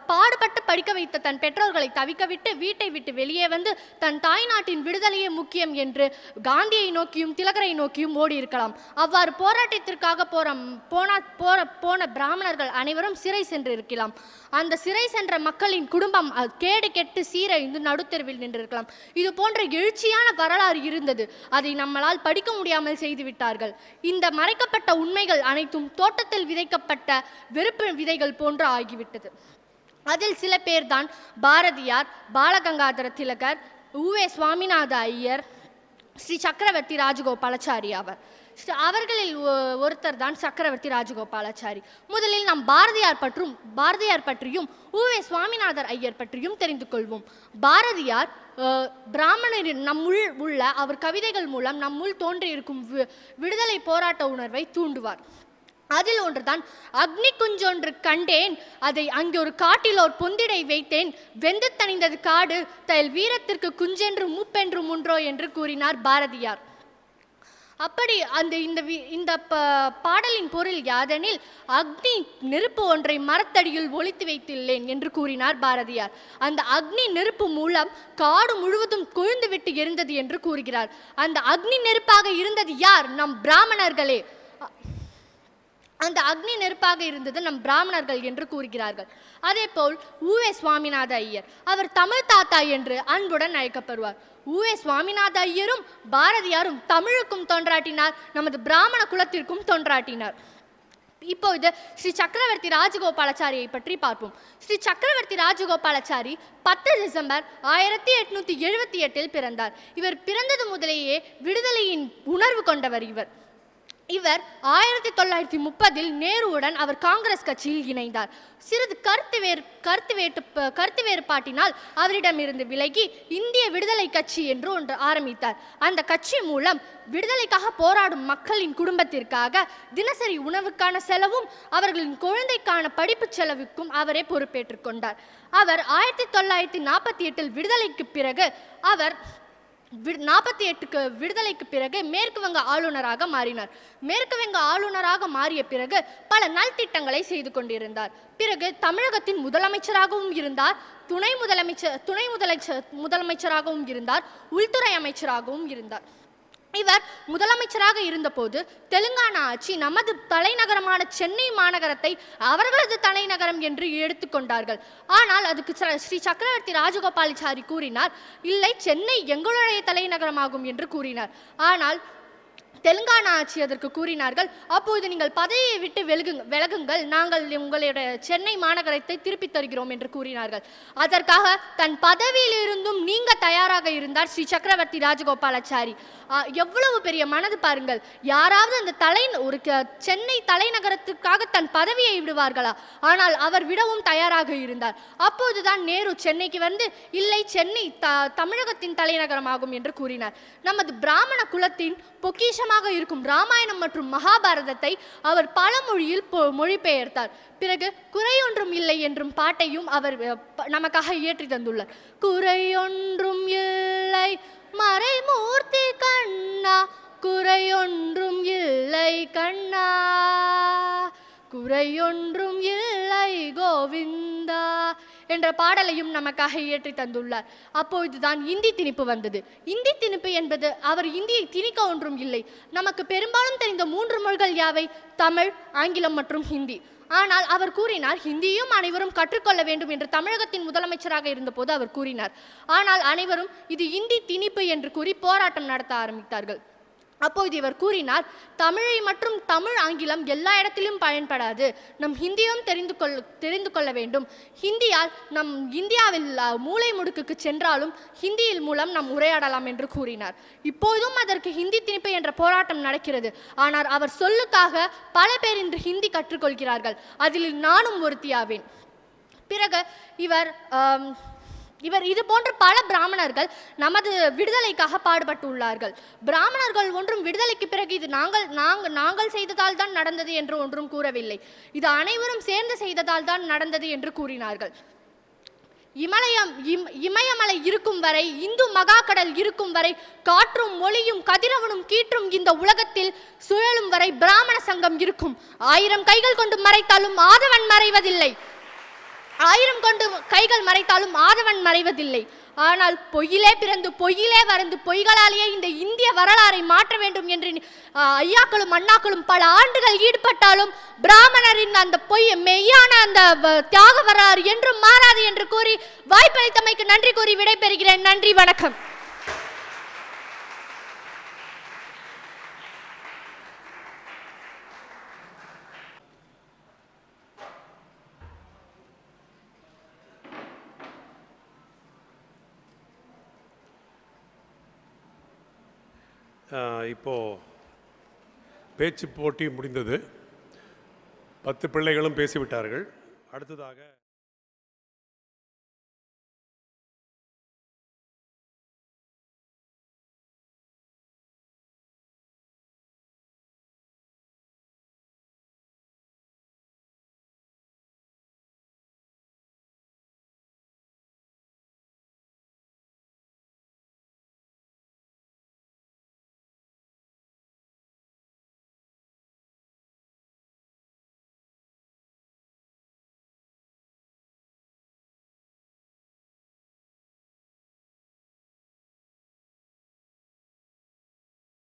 பாடுபட்டு படிக்க வைத்த தன் பெற்றோர்களை தவிக்க விட்டு வீட்டை விட்டு வெளியே வந்து தன் தாய் நாட்டின் விடுதலையே முக்கியம் என்று காந்தியை நோக்கியும் திலகரை நோக்கியும் ஓடி இருக்கலாம். அவ்வாறு போராட்டத்திற்காக போன பிராமணர்கள் அனைவரும் சிறை சென்று இருக்கலாம். அந்த சிறை சென்ற மக்களின் குடும்பம் கேடு கெட்டு சீரழிந்து நடுத்தெருவில் நின்றிருக்கலாம். இது போன்ற எழுச்சியான வரலாறு இருந்தது. அதை நம்மளால் படிக்க முடியாமல் செய்துவிட்டார்கள். இந்த மறைக்கப்பட்ட உண்மைகள் அனைத்தும் தோட்டத்தில் விதைக்கப்பட்ட வெறுப்பு விதைகள் போன்று ஆகிவிட்டது. அதில் சில பேர்தான் பாரதியார், பாலகங்காதர திலகர், உவே சுவாமிநாத ஐயர், ஸ்ரீ சக்கரவர்த்தி ராஜகோபாலாச்சாரி ஆவர். அவர்களில் ஒருத்தர் தான் சக்கரவர்த்தி ராஜகோபாலாச்சாரி. முதலில் நாம் பாரதியார் பற்றியும் உவே சுவாமிநாதர் ஐயர் பற்றியும் தெரிந்து கொள்வோம். பாரதியார் பிராமணரின் நம்முள் உள்ள அவர் கவிதைகள் மூலம் நம்முள் தோன்றியிருக்கும் விடுதலை போராட்ட உணர்வை தூண்டுவார். அதில் ஒன்றுதான் அக்னி குஞ்சொன்று கண்டேன், அதை அங்கே ஒரு காட்டிலோர் பொந்திடை வைத்தேன், வெந்து தணிந்தது காடு தயல் வீரத்திற்கு குஞ்சென்று மூப்பென்று முன்றோ என்று கூறினார் பாரதியார். அப்படி இந்த பாடலின் பொருள் யாதெனில், அக்னி நெருப்பு ஒன்றை மரத்தடியில் ஒளித்து வைத்துள்ளேன் என்று கூறினார் பாரதியார். அந்த அக்னி நெருப்பு மூலம் காடு முழுவதும் கொழுந்து விட்டு எரிந்தது என்று கூறுகிறார். அந்த அக்னி நெருப்பாக இருந்தது யார்? நம் பிராமணர்களே. அந்த அக்னி நெருப்பாக இருந்தது நம் பிராமணர்கள் என்று கூறுகிறார்கள். அதே போல் உவே சுவாமிநாத ஐயர், அவர் தமிழ் தாத்தா என்று அன்புடன் அழைக்கப்படுவார். உவே சுவாமிநாத ஐயரும் பாரதியாரும் தமிழுக்கும் தொன்றாட்டினார், நமது பிராமண குலத்திற்கும் தொன்றாட்டினார். இப்பொழுது ஸ்ரீ சக்கரவர்த்தி ராஜகோபாலாச்சாரியை பற்றி பார்ப்போம். ஸ்ரீ சக்கரவர்த்தி ராஜகோபாலாச்சாரி 10 டிசம்பர் 1878 பிறந்தார். இவர் பிறந்தது முதலேயே விடுதலையின் உணர்வு கொண்டவர். இவர் 1930 நேருவுடன் அவர் காங்கிரஸ் கட்சியில் இணைந்தார். சிறிது கருத்து வேறுபாட்டினால் அவரிடமிருந்து விலகி இந்திய விடுதலை கட்சி என்று ஒன்று ஆரம்பித்தார். அந்த கட்சி மூலம் விடுதலைக்காக போராடும் மக்களின் குடும்பத்திற்காக தினசரி உணவுக்கான செலவும் அவர்களின் குழந்தைக்கான படிப்பு செலவுக்கும் அவரே பொறுப்பேற்றுக் கொண்டார். அவர் 1948 விடுதலைக்கு பிறகு மேற்கு வங்க ஆளுநராக மாறினார். மேற்கு வங்க ஆளுநராக மாறிய பிறகு பல நல்திட்டங்களை செய்து கொண்டிருந்தார். பிறகு தமிழகத்தின் முதலமைச்சராகவும் இருந்தார், துணை முதலமைச்சராகவும் இருந்தார், உள்துறை அமைச்சராகவும் இருந்தார். இவர் முதலமைச்சராக இருந்தபோது தெலுங்கானா ஆட்சி நமது தலைநகரமான சென்னை மாநகரத்தை அவர்களது தலைநகரம் என்று எடுத்துக்கொண்டார்கள். ஆனால் அதுக்கு ஸ்ரீ சக்கரவர்த்தி ராஜகோபாலாச்சாரி கூறினார், இல்லை, சென்னை எங்களுடைய தலைநகரமாகும் என்று கூறினார். ஆனால் தெலுங்கானா ஆட்சி அதற்கு கூறினார்கள், அப்போது நீங்கள் பதவியை விட்டு விலகுங்கள், நாங்கள் உங்களுடைய சென்னை மாநகரத்தை திருப்பித் தருகிறோம் என்று கூறினார்கள். அதற்காக தன் பதவியில் இருந்தும் நீங்க தயாராக இருந்தார் ஸ்ரீ சக்கரவர்த்தி ராஜகோபாலாச்சாரி. எவ்வளவு பெரிய மனது பாருங்கள்! யாராவது அந்த சென்னை தலைநகரத்துக்காக தன் பதவியை விடுவார்களா? ஆனால் அவர் விடவும் தயாராக இருந்தார். அப்போதுதான் நேரு சென்னைக்கு வந்து, இல்லை, சென்னை தமிழகத்தின் தலைநகரமாகும் என்று கூறினார். நமது பிராமண குலத்தின் பொக்கிஷமாக இருக்கும் ராமாயணம் மற்றும் மகாபாரதத்தை அவர் பல மொழியில் மொழிபெயர்த்தார். பிறகு குறையொன்றும் இல்லை என்றும் பாட்டையும் அவர் நமக்காக இயற்றி தந்துள்ளார். குறையொன்றும் இல்லை மறைமூர்த்தி கண்ணா, குறையொன்றும் இல்லை கண்ணா, குறையொன்றும் இல்லை கோவிந்தா என்ற பாடலையும் நமக்காக இயற்றி தந்துள்ளார். அப்பொழுதுதான் இந்தி திணிப்பு வந்தது. இந்தி திணிப்பு என்பது அவர் இந்தியை திணிக்க ஒன்றும் இல்லை. நமக்கு பெரும்பாலும் தெரிந்த 3 மொழிகள் யாவை? தமிழ், ஆங்கிலம் மற்றும் ஹிந்தி. ஆனால் அவர் கூறினார், ஹிந்தியும் அனைவரும் கற்றுக்கொள்ள வேண்டும் என்று தமிழகத்தின் முதலமைச்சராக இருந்தபோது அவர் கூறினார். ஆனால் அனைவரும் இது இந்தி திணிப்பு என்று கூறி போராட்டம் நடத்த ஆரம்பித்தார்கள். அப்போது இவர் கூறினார், தமிழை மற்றும் தமிழ் ஆங்கிலம் எல்லா இடத்திலும் பயன்படாது, நம் ஹிந்தியும் தெரிந்து கொள்ள வேண்டும். ஹிந்தியால் நம் இந்தியாவில் மூலை முடுக்குக்கு சென்றாலும் ஹிந்தியில் மூலம் நாம் உரையாடலாம் என்று கூறினார். இப்போதும் அதற்கு ஹிந்தி திணிப்பு என்ற போராட்டம் நடக்கிறது. ஆனால் அவர் சொல்லுக்காக பல பேர் இன்று ஹிந்தி கற்றுக்கொள்கிறார்கள். அதில் நானும் ஒருத்தியாவேன். பிறகு இவர் இது போன்ற பல பிராமணர்கள் நமது விடுதலைக்காக பாடுபட்டு உள்ளார்கள். பிராமணர்கள் ஒன்றும் விடுதலைக்கு பிறகு இது நாங்கள் செய்ததால் தான் நடந்தது என்று ஒன்றும் கூறவில்லை. இது அனைவரும் சேர்ந்து செய்ததால் தான் நடந்தது என்று கூறினார்கள். இமயமலை இருக்கும் வரை, இந்து மகாகடல் இருக்கும் வரை, காற்றும் ஒளியும் கதிரவனும் கீற்றும் இந்த உலகத்தில் சுழலும் வரை பிராமண சங்கம் இருக்கும். 1000 கைகள் கொண்டு மறைத்தாலும் ஆதவன் மறைவதில்லை. 1000 கொண்டு கைகள் மறைத்தாலும் ஆதவன் மறைவதில்லை. ஆனால் பொய்யிலே பிறந்து பொய்யிலே வறந்து பொய்களாலேயே இந்த இந்திய வரலாறை மாற்ற வேண்டும் என்று ஐயாக்களும் அண்ணாக்களும் பல ஆண்டுகள் ஈடுபட்டாலும் பிராமணரின் அந்த பொய் மெய்யான அந்த தியாக வரலாறு என்றும் மாறாது என்று கூறி வாய்ப்பளித்தமைக்கு நன்றி கூறி விடைபெறுகிறேன். நன்றி, வணக்கம். இப்போது பேச்சு போட்டி முடிந்தது. 10 பிள்ளைகளும் பேசிவிட்டார்கள். அடுத்ததாக